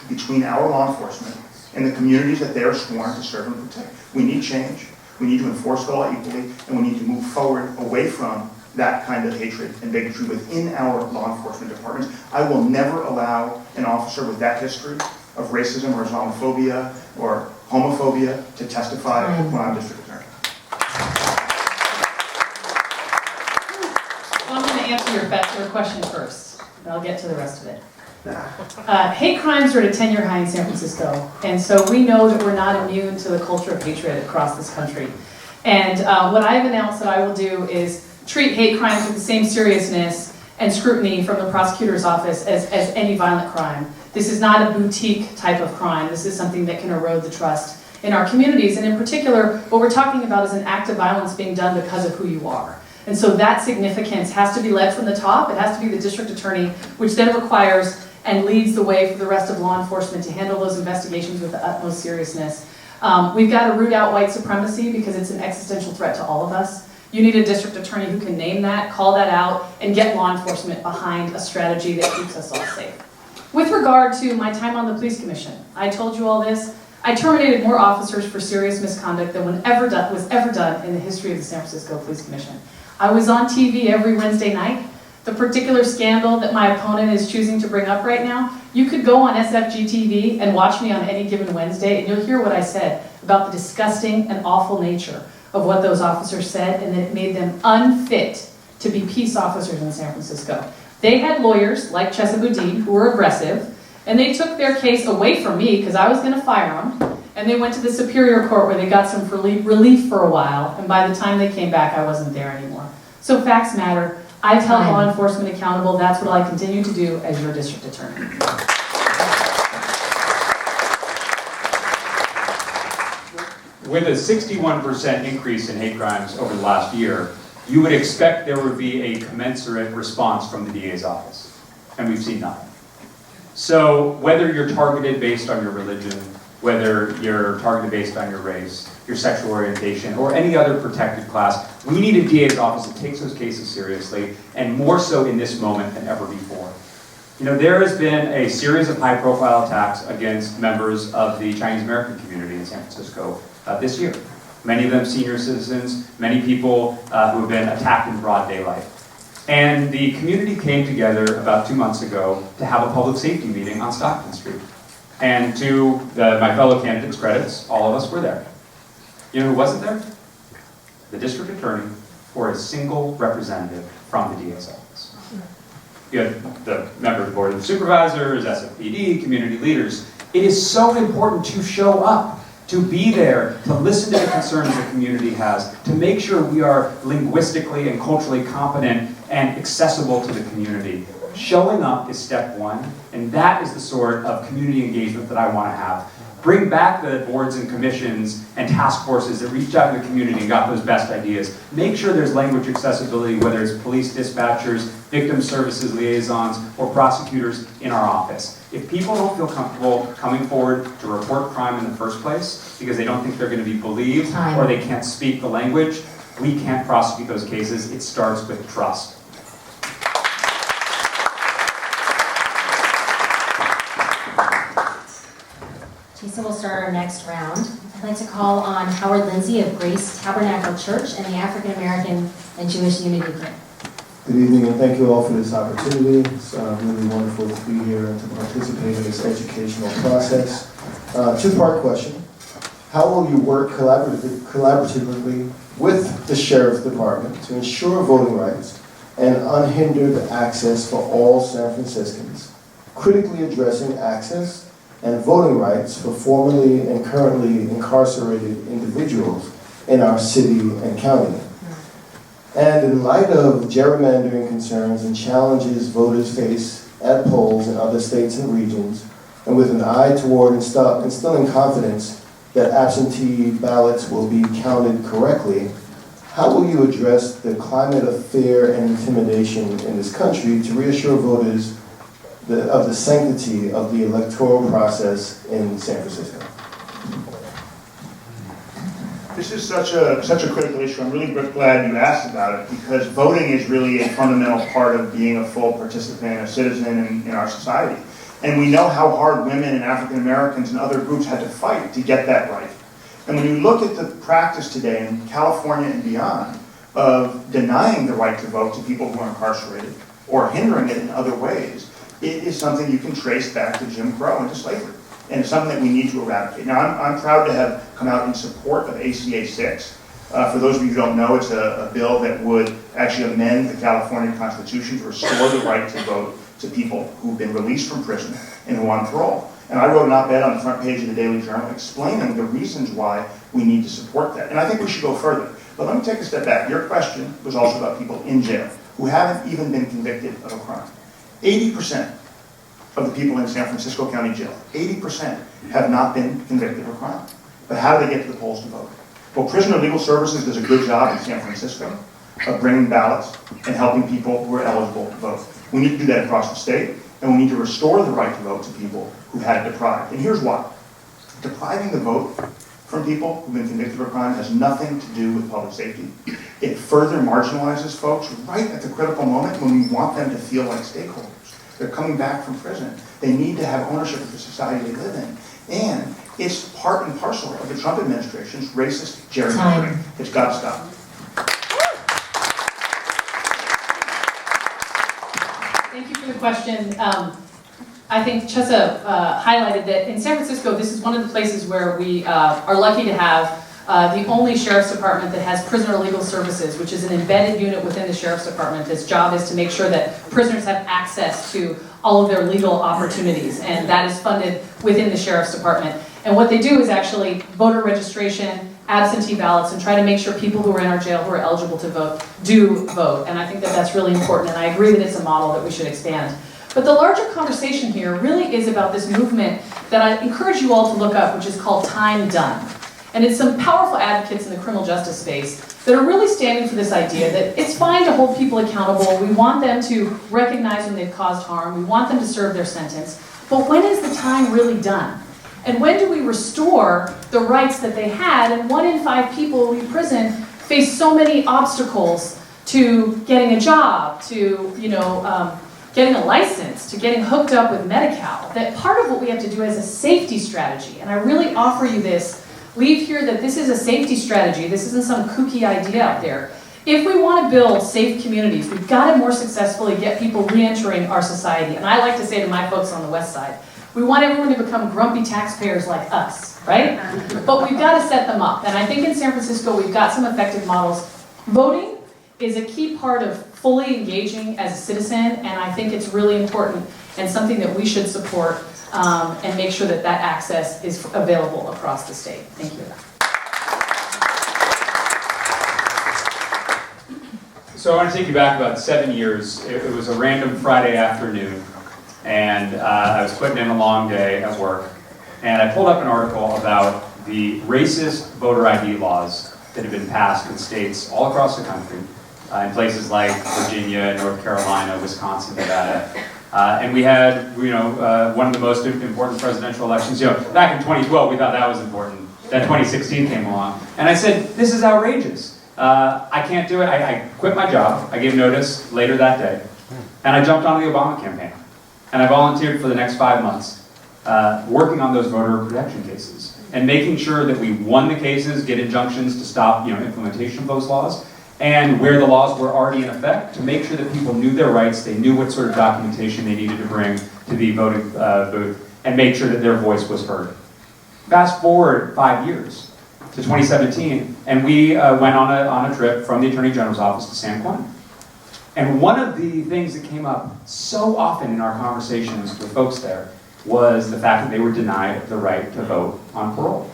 between our law enforcement in the communities that they are sworn to serve and protect. We need change. We need to enforce the law equally, and we need to move forward away from that kind of hatred and bigotry within our law enforcement departments. I will never allow an officer with that history of racism or Islamophobia or homophobia to testify when I'm district attorney. Well, I'm going to answer your question first, and I'll get to the rest of it. Hate crimes are at a 10-year high in San Francisco, and so we know that we're not immune to the culture of hatred across this country. And what I've announced that I will do is treat hate crimes with the same seriousness and scrutiny from the prosecutor's office as any violent crime. This is not a boutique type of crime. This is something that can erode the trust in our communities. And in particular, what we're talking about is an act of violence being done because of who you are. And so that significance has to be led from the top. It has to be the district attorney, which then requires and leads the way for the rest of law enforcement to handle those investigations with the utmost seriousness. We've got to root out white supremacy because it's an existential threat to all of us. You need a district attorney who can name that, call that out, and get law enforcement behind a strategy that keeps us all safe. With regard to my time on the police commission, I told you all this. I terminated more officers for serious misconduct than was ever done in the history of the San Francisco Police Commission. I was on TV every Wednesday night. The particular scandal that my opponent is choosing to bring up right now, you could go on SFG TV and watch me on any given Wednesday, and you'll hear what I said about the disgusting and awful nature of what those officers said, and that it made them unfit to be peace officers in San Francisco. They had lawyers like Chesa Boudin who were aggressive, and they took their case away from me because I was going to fire them, and they went to the Superior Court where they got some relief for a while, and by the time they came back, I wasn't there anymore. So facts matter. I've held law enforcement accountable. That's what I continue to do as your district attorney. With a 61% increase in hate crimes over the last year, you would expect there would be a commensurate response from the DA's office, and we've seen nothing. So whether you're targeted based on your religion, whether you're targeted based on your race, your sexual orientation, or any other protected class, we need a DA's office that takes those cases seriously, and more so in this moment than ever before. You know, there has been a series of high-profile attacks against members of the Chinese American community in San Francisco this year. Many of them senior citizens, many people who have been attacked in broad daylight. And the community came together about 2 months ago to have a public safety meeting on Stockton Street. And to my fellow candidates' credits, all of us were there. You know who wasn't there? The district attorney or a single representative from the DA's office. You have the member of the Board of Supervisors, SFPD, community leaders. It is so important to show up, to be there, to listen to the concerns the community has, to make sure we are linguistically and culturally competent and accessible to the community. Showing up is step one, and that is the sort of community engagement that I want to have. Bring back the boards and commissions and task forces that reached out to the community and got those best ideas. Make sure there's language accessibility, whether it's police dispatchers, victim services liaisons, or prosecutors in our office. If people don't feel comfortable coming forward to report crime in the first place because they don't think they're going to be believed or they can't speak the language, we can't prosecute those cases. It starts with trust. Chesa will start our next round. I'd like to call on Howard Lindsay of Grace Tabernacle Church and the African American and Jewish Unity Group. Good evening, and thank you all for this opportunity. It's really wonderful to be here and to participate in this educational process. Two-part question. How will you work collaboratively with the Sheriff's Department to ensure voting rights and unhindered access for all San Franciscans, critically addressing access and voting rights for formerly and currently incarcerated individuals in our city and county? And in light of gerrymandering concerns and challenges voters face at polls in other states and regions, and with an eye toward instilling confidence that absentee ballots will be counted correctly, how will you address the climate of fear and intimidation in this country to reassure voters of the sanctity of the electoral process in San Francisco? This is such a critical issue. I'm really glad you asked about it because voting is really a fundamental part of being a full participant, a citizen in our society. And we know how hard women and African Americans and other groups had to fight to get that right. And when you look at the practice today in California and beyond of denying the right to vote to people who are incarcerated or hindering it in other ways, it is something you can trace back to Jim Crow and to slavery. And it's something that we need to eradicate. Now, I'm proud to have come out in support of ACA 6. For those of you who don't know, it's a bill that would actually amend the California Constitution to restore the right to vote to people who've been released from prison and who are on parole. And I wrote an op-ed on the front page of the Daily Journal explaining the reasons why we need to support that. And I think we should go further. But let me take a step back. Your question was also about people in jail who haven't even been convicted of a crime. 80% of the people in San Francisco County Jail, 80% have not been convicted of a crime. But how do they get to the polls to vote? Well, Prisoner Legal Services does a good job in San Francisco of bringing ballots and helping people who are eligible to vote. We need to do that across the state, and we need to restore the right to vote to people who had it deprived. And here's why. Depriving the vote from people who've been convicted of a crime has nothing to do with public safety. It further marginalizes folks right at the critical moment when we want them to feel like stakeholders. They're coming back from prison. They need to have ownership of the society they live in. And it's part and parcel of the Trump administration's racist gerrymandering. It's got to stop. Thank you for the question. I think Chesa highlighted that in San Francisco, this is one of the places where we are lucky to have the only sheriff's department that has prisoner legal services, which is an embedded unit within the sheriff's department. Its job is to make sure that prisoners have access to all of their legal opportunities, and that is funded within the sheriff's department. And what they do is actually voter registration, absentee ballots, and try to make sure people who are in our jail who are eligible to vote do vote. And I think that that's really important, and I agree that it's a model that we should expand. But the larger conversation here really is about this movement that I encourage you all to look up, which is called Time Done. And it's some powerful advocates in the criminal justice space that are really standing for this idea that it's fine to hold people accountable. We want them to recognize when they've caused harm. We want them to serve their sentence. But when is the time really done? And when do we restore the rights that they had? And 1 in 5 people in prison face so many obstacles to getting a job, to getting a license, to getting hooked up with Medi-Cal, that part of what we have to do is a safety strategy. And I really offer you this. Leave here that this is a safety strategy. This isn't some kooky idea out there. If we want to build safe communities, we've got to more successfully get people re-entering our society. And I like to say to my folks on the West Side, we want everyone to become grumpy taxpayers like us, right? But we've got to set them up. And I think in San Francisco, we've got some effective models. Voting is a key part of fully engaging as a citizen, and I think it's really important and something that we should support and make sure that that access is available across the state. Thank you. So I want to take you back about 7 years. It was a random Friday afternoon, and I was putting in a long day at work, and I pulled up an article about the racist voter ID laws that have been passed in states all across the country, in places like Virginia, North Carolina, Wisconsin, Nevada. And we had, one of the most important presidential elections. Back in 2012, we thought that was important. Then 2016 came along, and I said, "This is outrageous. I can't do it." I quit my job. I gave notice later that day, and I jumped on the Obama campaign, and I volunteered for the next 5 months, working on those voter protection cases and making sure that we won the cases, get injunctions to stop, implementation of those laws. And where the laws were already in effect, to make sure that people knew their rights, they knew what sort of documentation they needed to bring to the voting booth, and make sure that their voice was heard. Fast forward 5 years to 2017, and we went on a trip from the Attorney General's office to San Quentin. And one of the things that came up so often in our conversations with folks there was the fact that they were denied the right to vote on parole.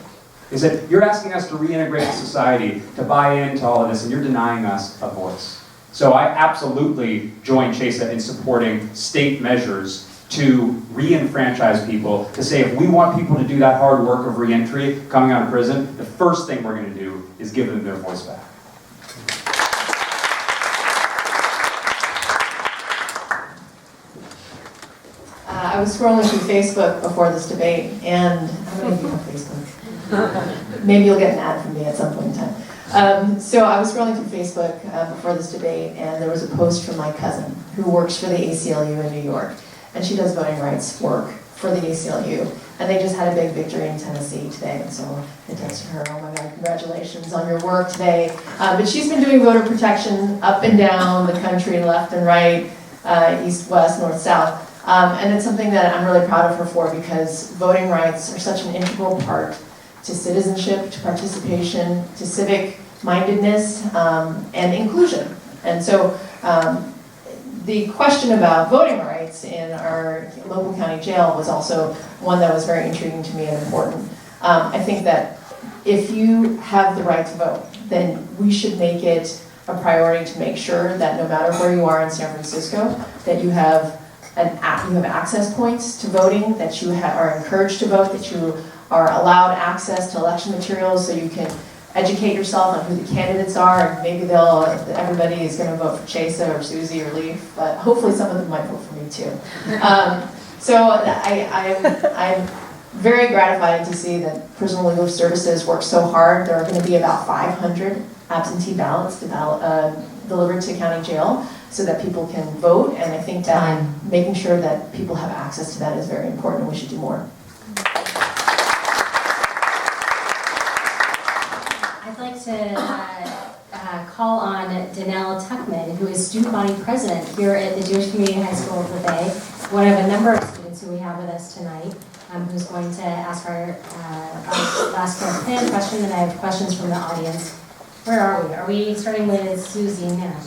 They said, "You're asking us to reintegrate society, to buy into all of this, and you're denying us a voice." So I absolutely join Chesa in supporting state measures to re-enfranchise people, to say if we want people to do that hard work of reentry, coming out of prison, the first thing we're going to do is give them their voice back. I was scrolling through Facebook before this debate, and how many of you have Facebook? Maybe you'll get an ad from me at some point in time. So I was scrolling through Facebook before this debate, and there was a post from my cousin who works for the ACLU in New York. and she does voting rights work for the ACLU. And they just had a big victory in Tennessee today, and so I texted her, oh my God, congratulations on your work today. But she's been doing voter protection up and down the country, left and right, east, west, north, south. And it's something that I'm really proud of her for, because voting rights are such an integral part to citizenship, to participation, to civic mindedness, and inclusion. And so the question about voting rights in our local county jail was also one that was very intriguing to me and important. I think that if you have the right to vote, then we should make it a priority to make sure that no matter where you are in San Francisco, that you have access points to voting, that you are encouraged to vote, that you are allowed access to election materials so you can educate yourself on who the candidates are, and maybe everybody is going to vote for Chesa or Suzy or Leif, but hopefully some of them might vote for me too. So I'm very gratified to see that Prison Legal Services works so hard. There are going to be about 500 absentee ballots delivered to county jail so that people can vote, and I think that making sure that people have access to that is very important, and we should do more. I'd like to call on Danelle Tuckman, who is student body president here at the Jewish Community High School of the Bay, one of a number of students who we have with us tonight, who's going to ask our last campaign question, and I have questions from the audience. Where are we? Are we starting with Suzy now?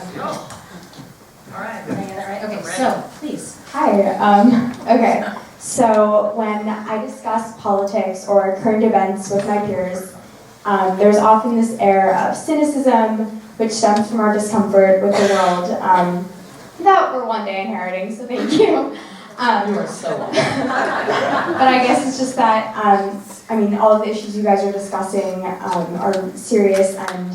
Okay. All right. Did I get that right? Okay, so please. Hi. Okay. So when I discuss politics or current events with my peers, there's often this air of cynicism, which stems from our discomfort with the world that we're one day inheriting, so thank you. You are so welcome. But I guess it's just that, I mean, all of the issues you guys are discussing are serious and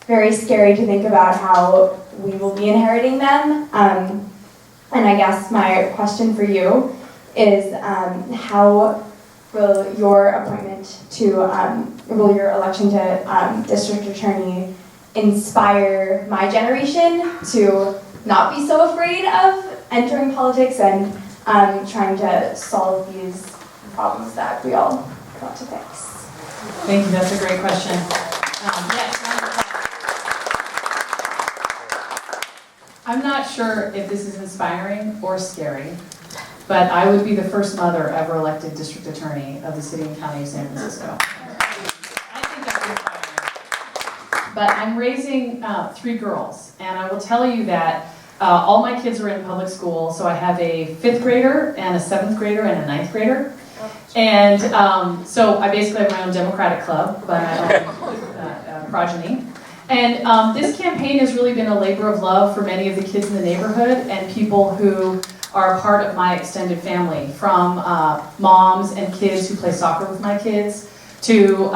very scary to think about how we will be inheriting them. And I guess my question for you is how will your appointment to, will your election to district attorney inspire my generation to not be so afraid of entering politics and trying to solve these problems that we all got to fix? Thank you, that's a great question. Yes. I'm not sure if this is inspiring or scary, but I would be the first mother ever elected district attorney of the city and county of San Francisco. I think that's inspiring. But I'm raising 3 girls, and I will tell you that all my kids are in public school, so I have a 5th grader and a 7th grader and a 9th grader. And so I basically have my own Democratic club, but I own progeny. And this campaign has really been a labor of love for many of the kids in the neighborhood and people who are part of my extended family, from moms and kids who play soccer with my kids, to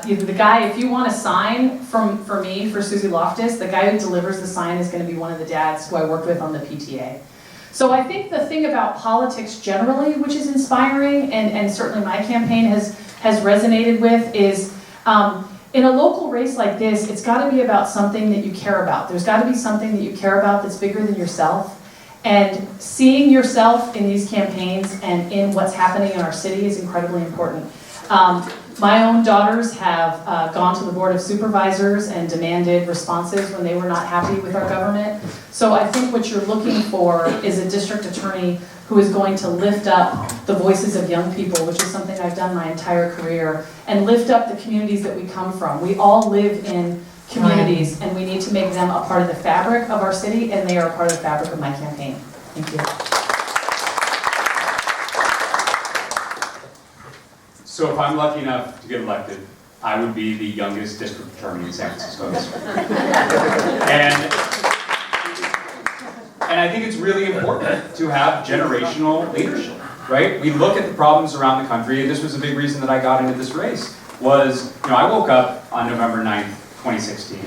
the guy, if you want a sign for me, for Suzy Loftus, the guy who delivers the sign is going to be one of the dads who I worked with on the PTA. So I think the thing about politics generally, which is inspiring, and certainly my campaign has resonated with, is in a local race like this, it's got to be about something that you care about. There's got to be something that you care about that's bigger than yourself. And seeing yourself in these campaigns and in what's happening in our city is incredibly important. My own daughters have gone to the Board of Supervisors and demanded responses when they were not happy with our government. So I think what you're looking for is a district attorney who is going to lift up the voices of young people, which is something I've done my entire career, and lift up the communities that we come from. We all live in communities, and we need to make them a part of the fabric of our city, and they are a part of the fabric of my campaign. Thank you. So if I'm lucky enough to get elected, I would be the youngest district attorney in San Francisco. And I think it's really important to have generational leadership, right? We look at the problems around the country, and this was a big reason that I got into this race, was, I woke up on November 9th, 2016,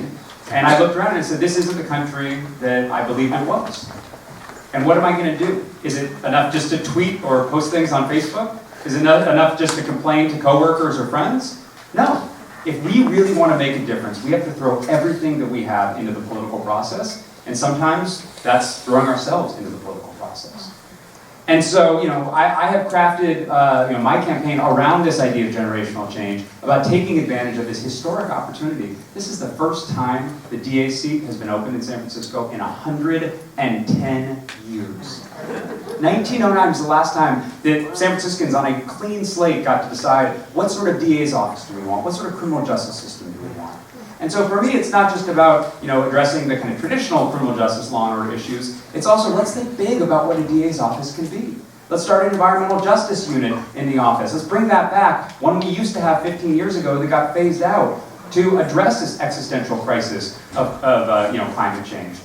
and I looked around and I said, this isn't the country that I believed it was. And what am I going to do? Is it enough just to tweet or post things on Facebook? Is it enough just to complain to coworkers or friends? No. If we really want to make a difference, we have to throw everything that we have into the political process, and sometimes that's throwing ourselves into the political process. And so, I have crafted, my campaign around this idea of generational change, about taking advantage of this historic opportunity. This is the first time the DA seat has been opened in San Francisco in 110 years. 1909 was the last time that San Franciscans on a clean slate got to decide what sort of DA's office do we want, what sort of criminal justice system do we want. And so for me, it's not just about addressing the kind of traditional criminal justice law and order issues. It's also, let's think big about what a DA's office can be. Let's start an environmental justice unit in the office. Let's bring that back, one we used to have 15 years ago that got phased out, to address this existential crisis of climate change.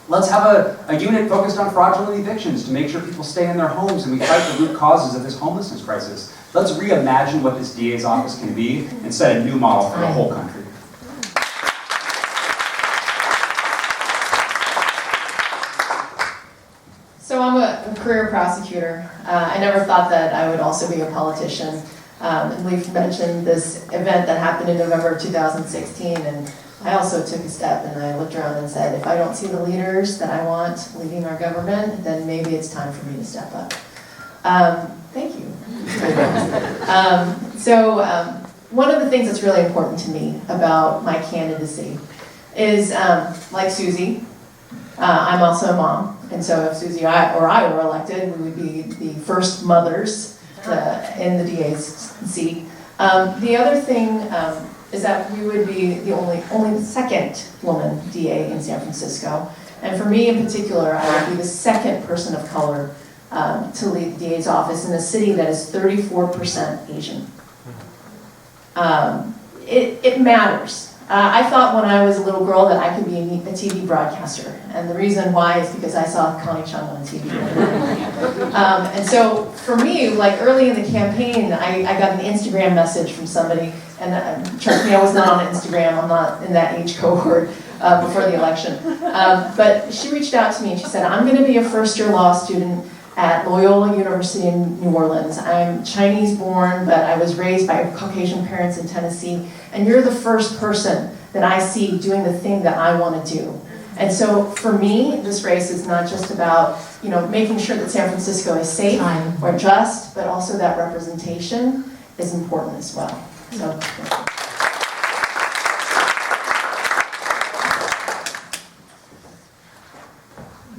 Let's have a unit focused on fraudulent evictions to make sure people stay in their homes and we fight the root causes of this homelessness crisis. Let's reimagine what this DA's office can be and set a new model for the whole country. So I'm a career prosecutor. I never thought that I would also be a politician. And Leif mentioned this event that happened in November of 2016, and I also took a step and I looked around and said, if I don't see the leaders that I want leading our government, then maybe it's time for me to step up. Thank you. One of the things that's really important to me about my candidacy is, like Suzy, I'm also a mom. And so if Suzy or I were elected, we would be the first mothers in the DA's seat. The other thing is that we would be the only second woman DA in San Francisco. And for me in particular, I would be the second person of color to lead the DA's office in a city that is 34% Asian. It matters. I thought when I was a little girl that I could be a TV broadcaster. And the reason why is because I saw Connie Chung on TV. And so for me, like early in the campaign, I got an Instagram message from somebody. And trust me, I was not on Instagram. I'm not in that age cohort before the election. But she reached out to me and she said, I'm going to be a first-year law student at Loyola University in New Orleans. I'm Chinese born, but I was raised by Caucasian parents in Tennessee. And you're the first person that I see doing the thing that I want to do. And so for me, this race is not just about making sure that San Francisco is safe or just, but also that representation is important as well. So.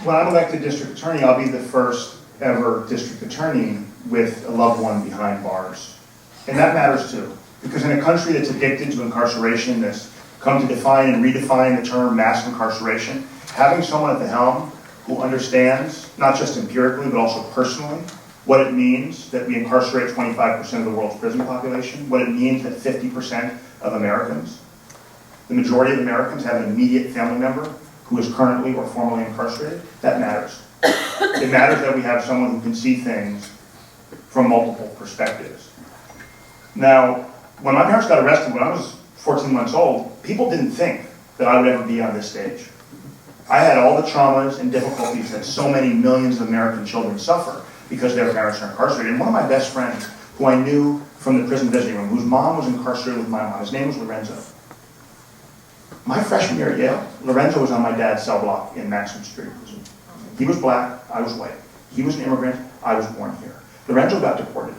When I'm elected district attorney, I'll be the first ever district attorney with a loved one behind bars. And that matters too, because in a country that's addicted to incarceration, that's come to define and redefine the term mass incarceration, having someone at the helm who understands, not just empirically, but also personally, what it means that we incarcerate 25% of the world's prison population, what it means that 50% of Americans, the majority of Americans, have an immediate family member who is currently or formerly incarcerated, that matters. It matters that we have someone who can see things from multiple perspectives. Now, when my parents got arrested when I was 14 months old, people didn't think that I would ever be on this stage. I had all the traumas and difficulties that so many millions of American children suffer because their parents are incarcerated. And one of my best friends, who I knew from the prison visiting room, whose mom was incarcerated with my mom, his name was Lorenzo. My freshman year at Yale, Lorenzo was on my dad's cell block in Maxim Street prison. He was black, I was white. He was an immigrant, I was born here. Lorenzo got deported.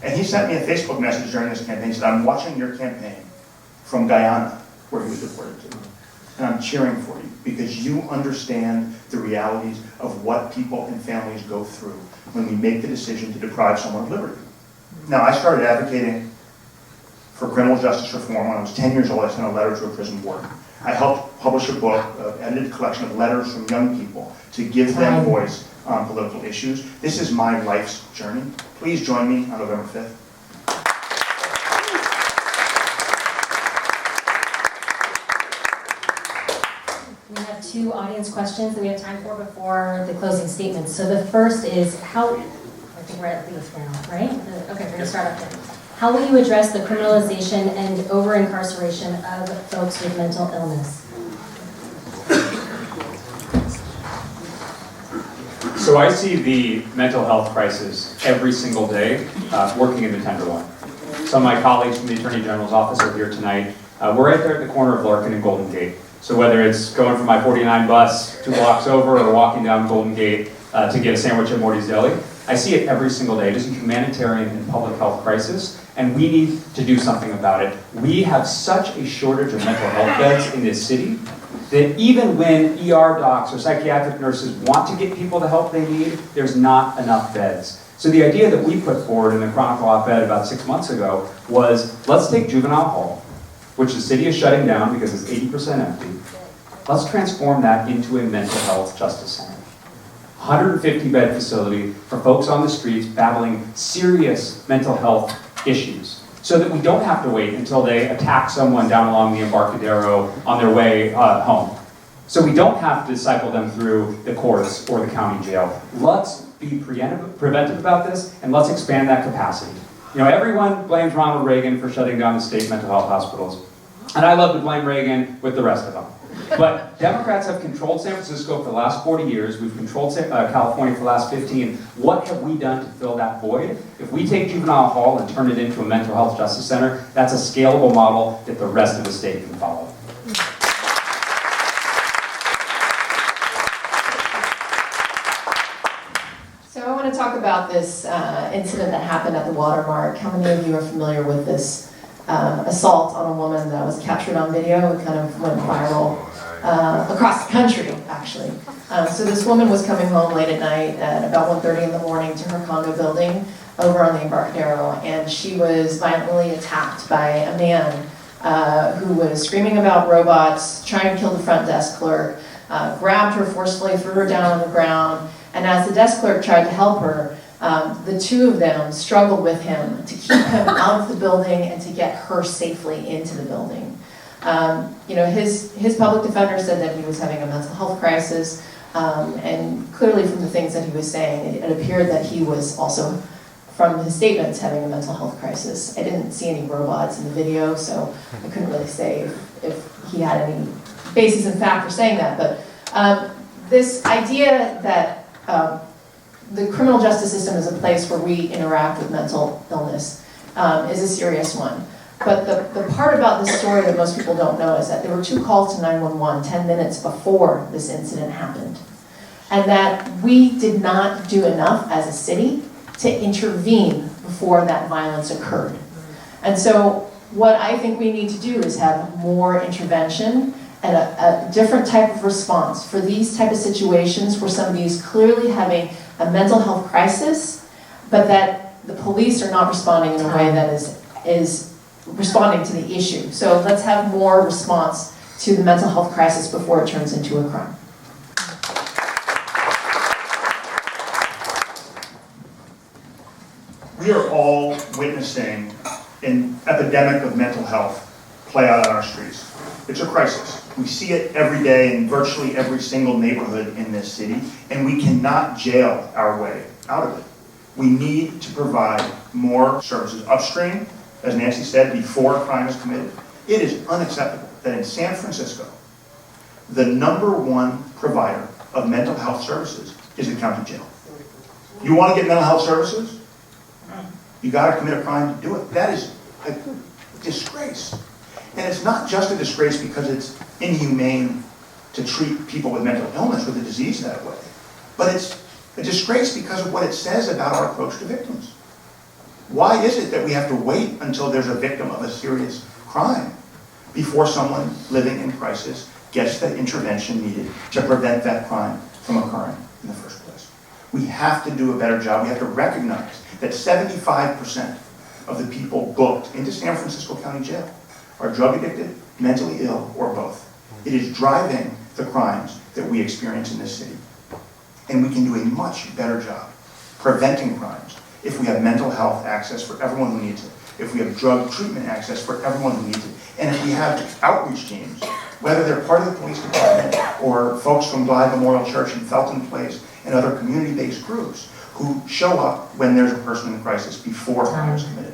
And he sent me a Facebook message during this campaign. He said, I'm watching your campaign from Guyana, where he was deported to. And I'm cheering for you because you understand the realities of what people and families go through when we make the decision to deprive someone of liberty. Now, I started advocating for criminal justice reform when I was 10 years old. I sent a letter to a prison warden. I helped publish a book, an edited collection of letters from young people to give them voice on political issues. This is my life's journey. Please join me on November 5th. We have two audience questions that we have time for before the closing statements. So the first is I think we're at Leif now, right? Okay, we're going to start up here. How will you address the criminalization and over-incarceration of folks with mental illness? So I see the mental health crisis every single day working in the Tenderloin. Some of my colleagues from the Attorney General's office are here tonight. We're right there at the corner of Larkin and Golden Gate. So whether it's going from my 49 bus 2 blocks over or walking down Golden Gate to get a sandwich at Morty's Deli, I see it every single day. It is a humanitarian and public health crisis, and we need to do something about it. We have such a shortage of mental health beds in this city that even when ER docs or psychiatric nurses want to get people the help they need, there's not enough beds. So the idea that we put forward in the Chronicle op-ed about 6 months ago was, let's take juvenile hall, which the city is shutting down because it's 80% empty. Let's transform that into a mental health justice center. 150-bed facility for folks on the streets battling serious mental health issues, so that we don't have to wait until they attack someone down along the Embarcadero on their way home. So we don't have to cycle them through the courts or the county jail. Let's be preventive about this, and let's expand that capacity. You know, everyone blames Ronald Reagan for shutting down the state mental health hospitals, and I love to blame Reagan with the rest of them. But Democrats have controlled San Francisco for the last 40 years. We've controlled California for the last 15. What have we done to fill that void? If we take juvenile hall and turn it into a mental health justice center, that's a scalable model that the rest of the state can follow. So I want to talk about this incident that happened at the Watermark. How many of you are familiar with this assault on a woman that was captured on video? It kind of went viral across the country, actually. So this woman was coming home late at night at about 1:30 in the morning to her condo building over on the Embarcadero, and she was violently attacked by a man who was screaming about robots, trying to kill the front desk clerk, grabbed her forcefully, threw her down on the ground, and as the desk clerk tried to help her, the two of them struggled with him to keep him out of the building and to get her safely into the building. You know, his public defender said that he was having a mental health crisis, and clearly from the things that he was saying, it appeared that he was also, from his statements, having a mental health crisis. I didn't see any robots in the video, so I couldn't really say if he had any basis in fact for saying that. But this idea that the criminal justice system is a place where we interact with mental illness is a serious one. But the part about this story that most people don't know is that there were 2 calls to 911 10 minutes before this incident happened. And that we did not do enough as a city to intervene before that violence occurred. And so what I think we need to do is have more intervention and a different type of response for these type of situations where somebody is clearly having a mental health crisis, but that the police are not responding in a way that is responding to the issue. So let's have more response to the mental health crisis before it turns into a crime. We are all witnessing an epidemic of mental health play out on our streets. It's a crisis. We see it every day in virtually every single neighborhood in this city, and we cannot jail our way out of it. We need to provide more services upstream, as Nancy said, before a crime is committed. It is unacceptable that in San Francisco, the #1 provider of mental health services is a county jail. You want to get mental health services? You got to commit a crime to do it. That is a disgrace. And it's not just a disgrace because it's inhumane to treat people with mental illness with a disease that way, but it's a disgrace because of what it says about our approach to victims. Why is it that we have to wait until there's a victim of a serious crime before someone living in crisis gets the intervention needed to prevent that crime from occurring in the first place? We have to do a better job. We have to recognize that 75% of the people booked into San Francisco County Jail are drug addicted, mentally ill, or both. It is driving the crimes that we experience in this city. And we can do a much better job preventing crimes if we have mental health access for everyone who needs it, if we have drug treatment access for everyone who needs it, and if we have outreach teams, whether they're part of the police department or folks from Blythe Memorial Church in Felton Place and other community-based groups who show up when there's a person in crisis before a crime is committed.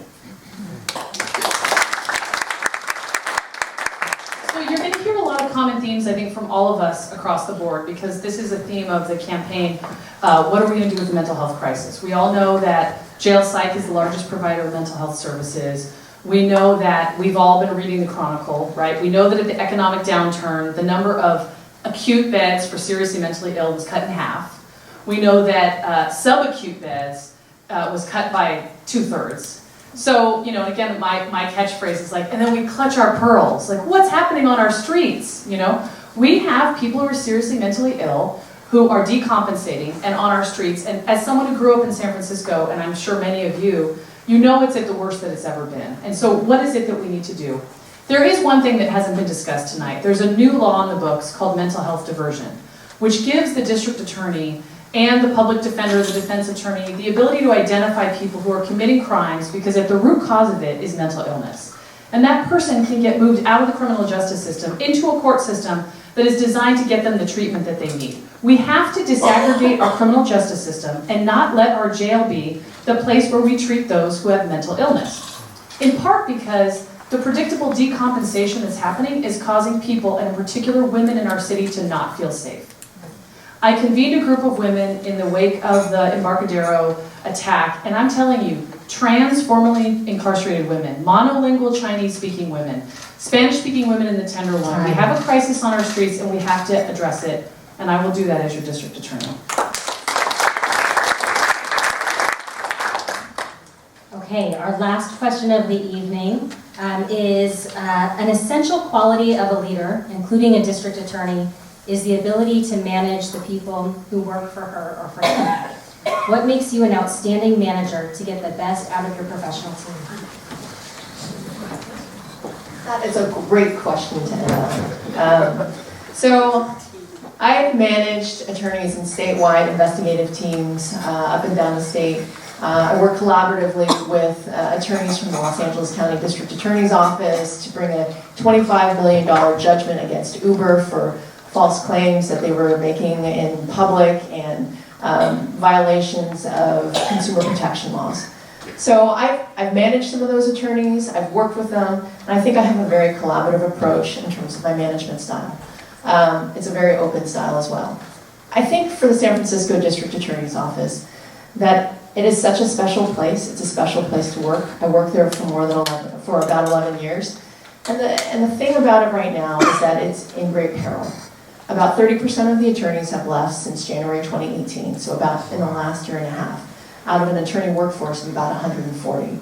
So you're going to hear a lot of common themes, I think, from all of us across the board, because this is a theme of the campaign. What are we going to do with the mental health crisis? We all know that jail psych is the largest provider of mental health services. We know that we've all been reading the Chronicle, right? We know that at the economic downturn, the number of acute beds for seriously mentally ill was cut in half. We know that subacute beds was cut by 2/3. So, you know, again, my catchphrase is like, and then we clutch our pearls. Like, what's happening on our streets, you know? We have people who are seriously mentally ill who are decompensating and on our streets. And as someone who grew up in San Francisco, and I'm sure many of you, you know it's at the worst that it's ever been. And so what is it that we need to do? There is one thing that hasn't been discussed tonight. There's a new law in the books called mental health diversion, which gives the district attorney and the public defender, the defense attorney, the ability to identify people who are committing crimes because at the root cause of it is mental illness. And that person can get moved out of the criminal justice system into a court system that is designed to get them the treatment that they need. We have to disaggregate our criminal justice system and not let our jail be the place where we treat those who have mental illness. In part because the predictable decompensation that's happening is causing people, and in particular women in our city, to not feel safe. I convened a group of women in the wake of the Embarcadero attack, and I'm telling you, trans formerly incarcerated women, monolingual Chinese-speaking women, Spanish-speaking women in the Tenderloin, we have a crisis on our streets and we have to address it, and I will do that as your district attorney. Okay, our last question of the evening is an essential quality of a leader, including a district attorney, is the ability to manage the people who work for her or for him. What makes you an outstanding manager to get the best out of your professional team? That is a great question to end on. So I've managed attorneys in statewide investigative teams up and down the state. I work collaboratively with attorneys from the Los Angeles County District Attorney's Office to bring a $25 million judgment against Uber for false claims that they were making in public and violations of consumer protection laws. So I've managed some of those attorneys, I've worked with them, and I think I have a very collaborative approach in terms of my management style. It's a very open style as well. I think for the San Francisco District Attorney's Office that it is such a special place. It's a special place to work. I worked there for about 11 years. And the thing about it right now is that it's in great peril. About 30% of the attorneys have left since January 2018, so about in the last year and a half, out of an attorney workforce of about 140.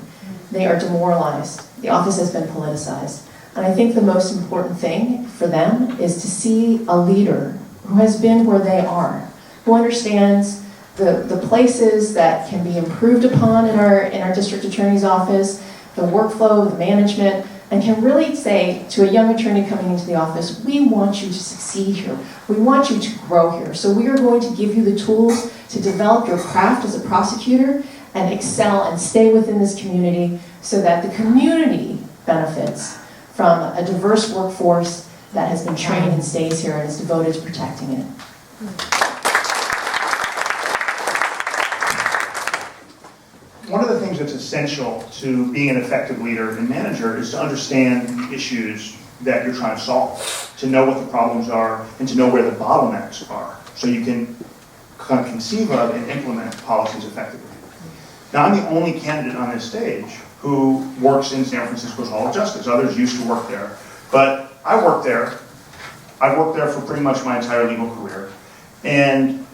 They are demoralized. The office has been politicized. And I think the most important thing for them is to see a leader who has been where they are, who understands the places that can be improved upon in our district attorney's office, the workflow, the management, and can really say to a young attorney coming into the office, we want you to succeed here. We want you to grow here. So we are going to give you the tools to develop your craft as a prosecutor and excel and stay within this community so that the community benefits from a diverse workforce that has been trained and stays here and is devoted to protecting it. One of the things that's essential to being an effective leader and manager is to understand the issues that you're trying to solve, to know what the problems are, and to know where the bottlenecks are, so you can kind of conceive of and implement policies effectively. Now, I'm the only candidate on this stage who works in San Francisco's Hall of Justice. Others used to work there, but I worked there. I worked there for pretty much my entire legal career, and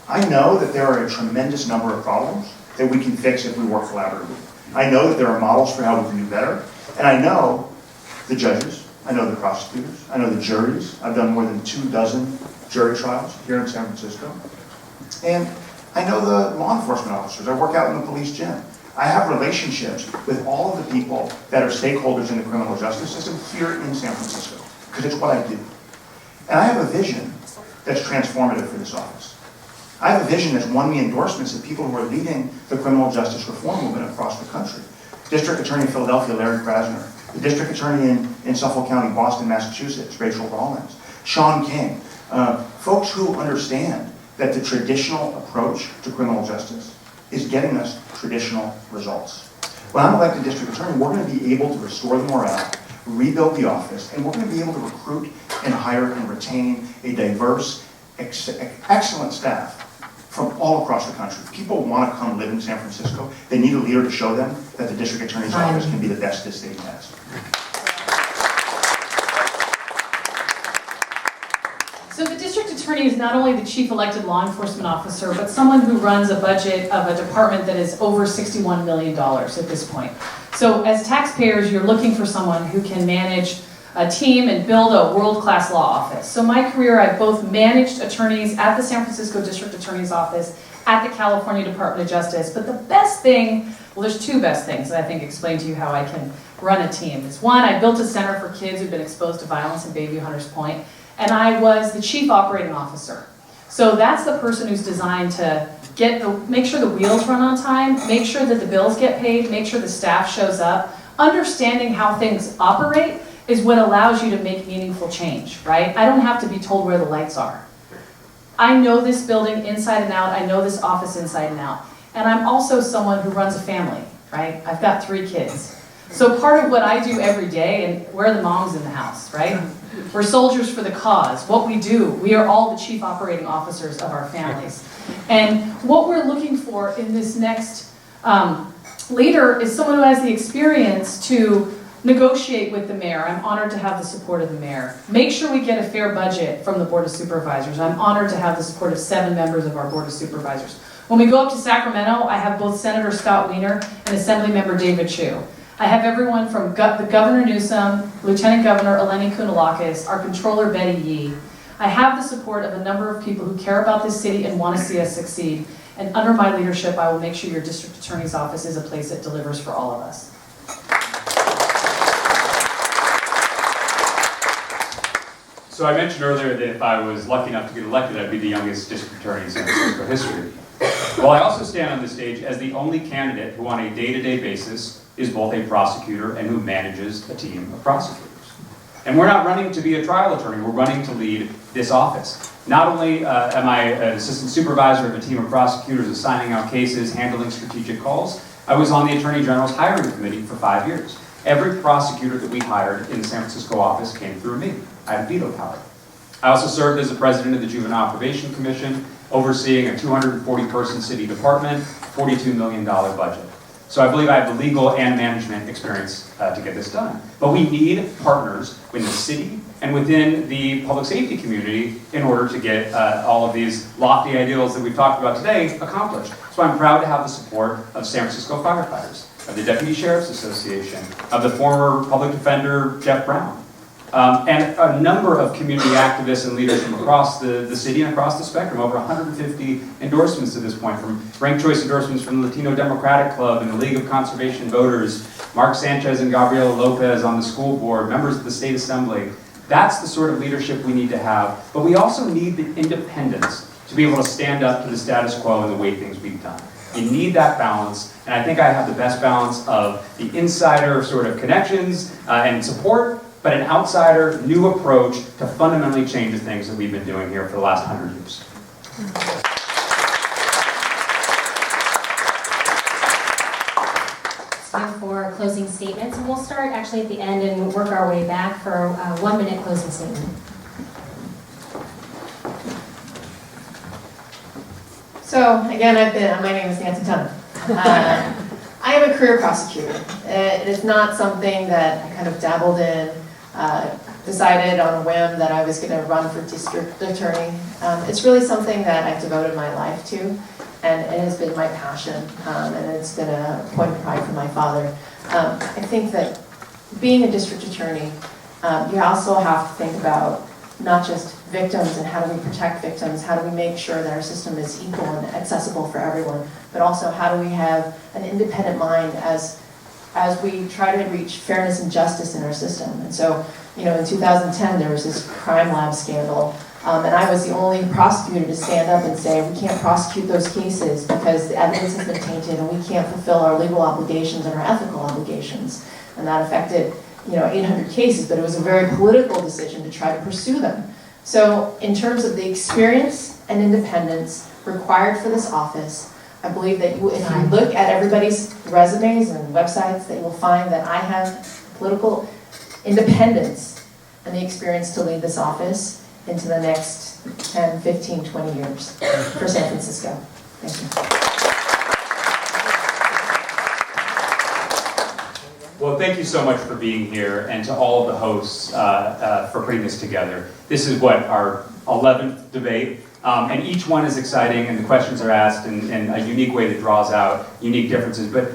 I know that there are a tremendous number of problems that we can fix if we work collaboratively. I know that there are models for how we can do better, and I know the judges, I know the prosecutors, I know the juries. I've done more than 24 jury trials here in San Francisco. And I know the law enforcement officers. I work out in the police gym. I have relationships with all of the people that are stakeholders in the criminal justice system here in San Francisco, because it's what I do. And I have a vision that's transformative for this office. I have a vision that's won me endorsements of people who are leading the criminal justice reform movement across the country. District Attorney in Philadelphia, Larry Krasner. The District Attorney in Suffolk County, Boston, Massachusetts, Rachel Rawlins. Sean King. Folks who understand that the traditional approach to criminal justice is getting us traditional results. When I'm elected District Attorney, we're going to be able to restore the morale, rebuild the office, and we're going to be able to recruit and hire and retain a diverse, excellent staff from all across the country. If people want to come live in San Francisco, they need a leader to show them that the district attorney's office can be the best this state has. So the district attorney is not only the chief elected law enforcement officer, but someone who runs a budget of a department that is over $61 million at this point. So as taxpayers, you're looking for someone who can manage a team and build a world-class law office. So my career, I've both managed attorneys at the San Francisco District Attorney's Office, at the California Department of Justice, but the best thing, well, there's two best things that I think explain to you how I can run a team. Is one, I built a center for kids who've been exposed to violence in Bayview Hunters Point, and I was the chief operating officer. So that's the person who's designed to make sure the wheels run on time, make sure that the bills get paid, make sure the staff shows up. Understanding how things operate is what allows you to make meaningful change, right? I don't have to be told where the lights are. I know this building inside and out, I know this office inside and out. And I'm also someone who runs a family, right? I've got 3 kids. So part of what I do every day, and we're the moms in the house, right? We're soldiers for the cause. What we do, we are all the chief operating officers of our families. And what we're looking for in this next leader is someone who has the experience to negotiate with the mayor. I'm honored to have the support of the mayor. Make sure we get a fair budget from the Board of Supervisors. I'm honored to have the support of 7 members of our Board of Supervisors. When we go up to Sacramento, I have both Senator Scott Wiener and Assemblymember David Chu. I have everyone from the Governor Newsom, Lieutenant Governor Eleni Kounalakis, our Controller Betty Yee. I have the support of a number of people who care about this city and want to see us succeed. And under my leadership, I will make sure your district attorney's office is a place that delivers for all of us. So I mentioned earlier that if I was lucky enough to get elected, I'd be the youngest district attorney in San Francisco history. Well, I also stand on this stage as the only candidate who on a day-to-day basis is both a prosecutor and who manages a team of prosecutors. And we're not running to be a trial attorney, we're running to lead this office. Not only am I an assistant supervisor of a team of prosecutors assigning out cases, handling strategic calls, I was on the Attorney General's hiring committee for 5 years. Every prosecutor that we hired in the San Francisco office came through me. I had veto power. I also served as the president of the Juvenile Probation Commission, overseeing a 240-person city department, $42 million budget. So I believe I have the legal and management experience to get this done. But we need partners in the city and within the public safety community in order to get all of these lofty ideals that we've talked about today accomplished. So I'm proud to have the support of San Francisco firefighters, of the Deputy Sheriff's Association, of the former public defender Jeff Brown, and a number of community activists and leaders from across the city and across the spectrum. Over 150 endorsements to this point, from ranked choice endorsements from the Latino Democratic Club and the League of Conservation Voters, Mark Sanchez and Gabriela Lopez on the school board, members of the State Assembly. That's the sort of leadership we need to have, but we also need the independence to be able to stand up to the status quo and the way things we've done. You need that balance, and I think I have the best balance of the insider sort of connections and support, but an outsider, new approach to fundamentally change the things that we've been doing here for the last 100 years. It's time for closing statements, and we'll start actually at the end and work our way back for a 1-minute closing statement. So again, my name is Nancy Tung. I am a career prosecutor. It is not something that I kind of dabbled in, decided on a whim that I was going to run for district attorney. It's really something that I've devoted my life to, and it has been my passion, and it's been a point of pride for my father. I think that being a district attorney, you also have to think about not just victims and how do we protect victims, how do we make sure that our system is equal and accessible for everyone, but also how do we have an independent mind as we try to reach fairness and justice in our system. And so, in 2010 there was this crime lab scandal, and I was the only prosecutor to stand up and say we can't prosecute those cases because the evidence has been tainted and we can't fulfill our legal obligations and our ethical obligations. And that affected 800 cases, but it was a very political decision to try to pursue them. So in terms of the experience and independence required for this office, I believe that if you look at everybody's resumes and websites, that you will find that I have political independence and the experience to lead this office. into the next 10, 15, 20 years for San Francisco. Thank you. Well, thank you so much for being here, and to all of the hosts for putting this together. This is what, our 11th debate, and each one is exciting, and the questions are asked in a unique way that draws out unique differences. But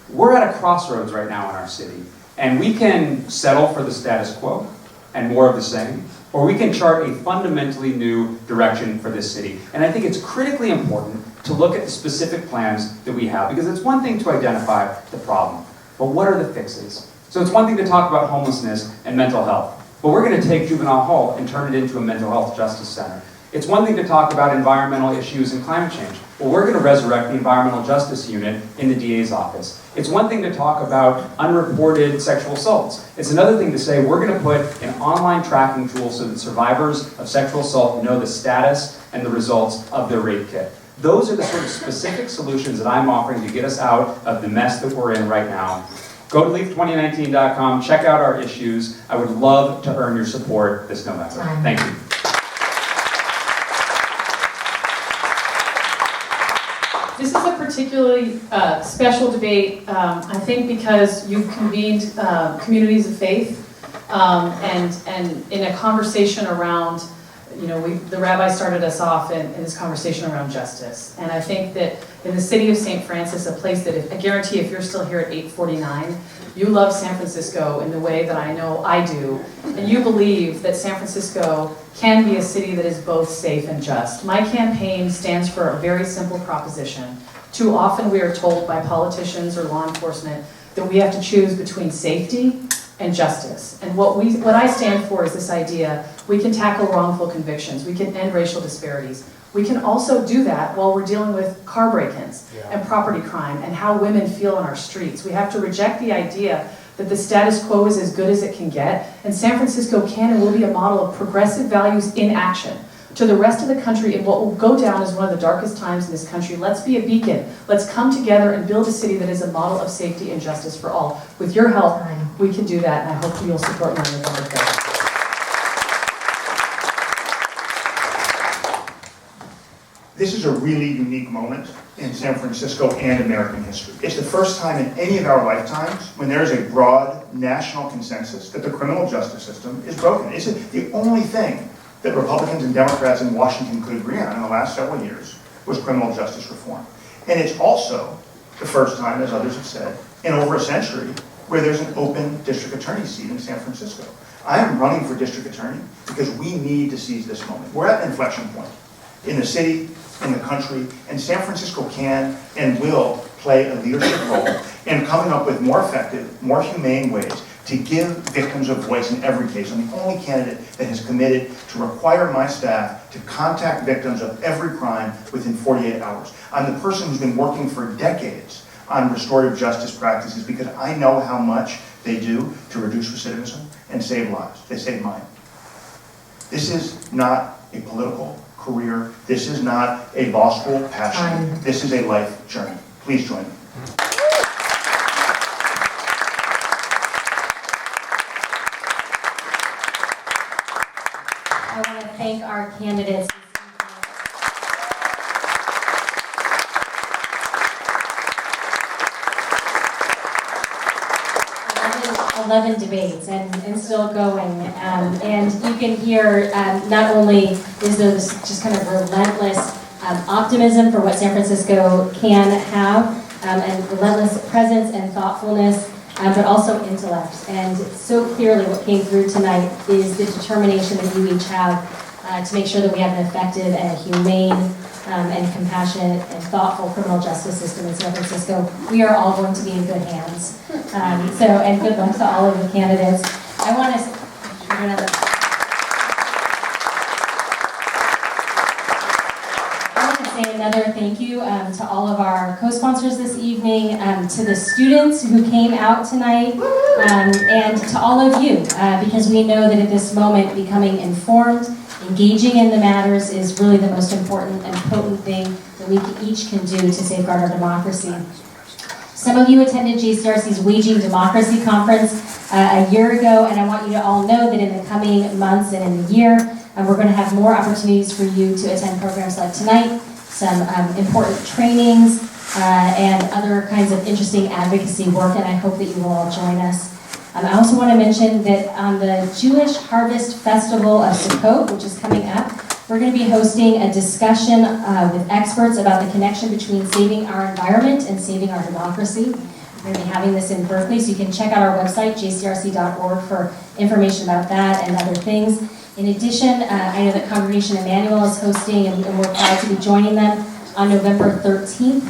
we're at a crossroads right now in our city, and we can settle for the status quo and more of the same, or we can chart a fundamentally new direction for this city. And I think it's critically important to look at the specific plans that we have, because it's one thing to identify the problem, but what are the fixes? So it's one thing to talk about homelessness and mental health, but we're going to take juvenile hall and turn it into a mental health justice center. It's one thing to talk about environmental issues and climate change. Well, we're going to resurrect the environmental justice unit in the DA's office. It's one thing to talk about unreported sexual assaults. It's another thing to say we're going to put an online tracking tool so that survivors of sexual assault know the status and the results of their rape kit. Those are the sort of specific solutions that I'm offering to get us out of the mess that we're in right now. Go to leaf2019.com, check out our issues. I would love to earn your support this November. Thank you. This is a particularly special debate, I think, because you've convened communities of faith and in a conversation around, you know, the rabbi started us off in this conversation around justice. And I think that in the city of St. Francis, a place that, I guarantee if you're still here at 8:49, you love San Francisco in the way that I know I do, and you believe that San Francisco can be a city that is both safe and just. My campaign stands for a very simple proposition. Too often we are told by politicians or law enforcement that we have to choose between safety and justice. And what I stand for is this idea: we can tackle wrongful convictions, we can end racial disparities. We can also do that while we're dealing with car break-ins and property crime and how women feel on our streets. We have to reject the idea that the status quo is as good as it can get, and San Francisco can and will be a model of progressive values in action to the rest of the country in what will go down as one of the darkest times in this country. Let's be a beacon. Let's come together and build a city that is a model of safety and justice for all. With your help, we can do that, and I hope you'll support me on November 3rd. This is a really unique moment in San Francisco and American history. It's the first time in any of our lifetimes when there is a broad national consensus that the criminal justice system is broken. It's the only thing that Republicans and Democrats in Washington could agree on in the last several years was criminal justice reform. And it's also the first time, as others have said, in over a century where there's an open district attorney seat in San Francisco. I am running for district attorney because we need to seize this moment. We're at an inflection point in the city, in the country, and San Francisco can and will play a leadership role in coming up with more effective, more humane ways to give victims a voice in every case. I'm the only candidate that has committed to require my staff to contact victims of every crime within 48 hours. I'm the person who's been working for decades on restorative justice practices because I know how much they do to reduce recidivism and save lives. They save mine. This is not a political career. This is not a law school passion. This is a life journey. Please join me. I want to thank our candidates. 11 debates and still going. And you can hear not only is there this just kind of relentless optimism for what San Francisco can have, and relentless presence and thoughtfulness, but also intellect. And so clearly what came through tonight is the determination that you each have to make sure that we have an effective and a humane and compassionate and thoughtful criminal justice system in San Francisco. We are all going to be in good hands. And good luck to all of the candidates. I want to say another thank you to all of our co-sponsors this evening, to the students who came out tonight, and to all of you, because we know that at this moment becoming informed, engaging in the matters is really the most important and potent thing that we each can do to safeguard our democracy. Some of you attended JCRC's Waging Democracy Conference a year ago, and I want you to all know that in the coming months and in the year, We're going to have more opportunities for you to attend programs like tonight, some important trainings, and other kinds of interesting advocacy work, and I hope that you will all join us. I also want to mention that on the Jewish Harvest Festival of Sukkot, which is coming up, we're going to be hosting a discussion with experts about the connection between saving our environment and saving our democracy. We're going to be having this in Berkeley, so you can check out our website, jcrc.org, for information about that and other things. In addition, I know that Congregation Emmanuel is hosting, and we're proud to be joining them on November 13th,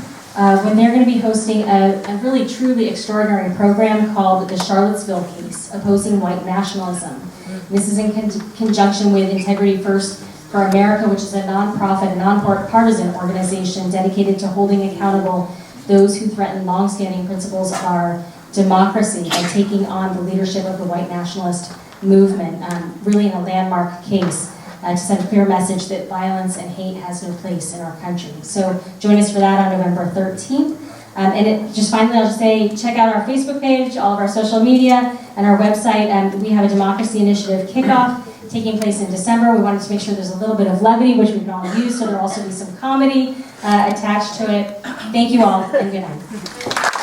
when they're going to be hosting a really truly extraordinary program called the Charlottesville Case, Opposing White Nationalism. This is in conjunction with Integrity First for America, which is a nonprofit, nonpartisan organization dedicated to holding accountable those who threaten longstanding principles of our democracy by taking on the leadership of the white nationalist movement, really in a landmark case to send a clear message that violence and hate has no place in our country. So join us for that on November 13th. Just finally, I'll just say, check out our Facebook page, all of our social media, and our website. We have a Democracy Initiative kickoff taking place in December. We wanted to make sure there's a little bit of levity, which we can all use, so there'll also be some comedy attached to it. Thank you all, and good night.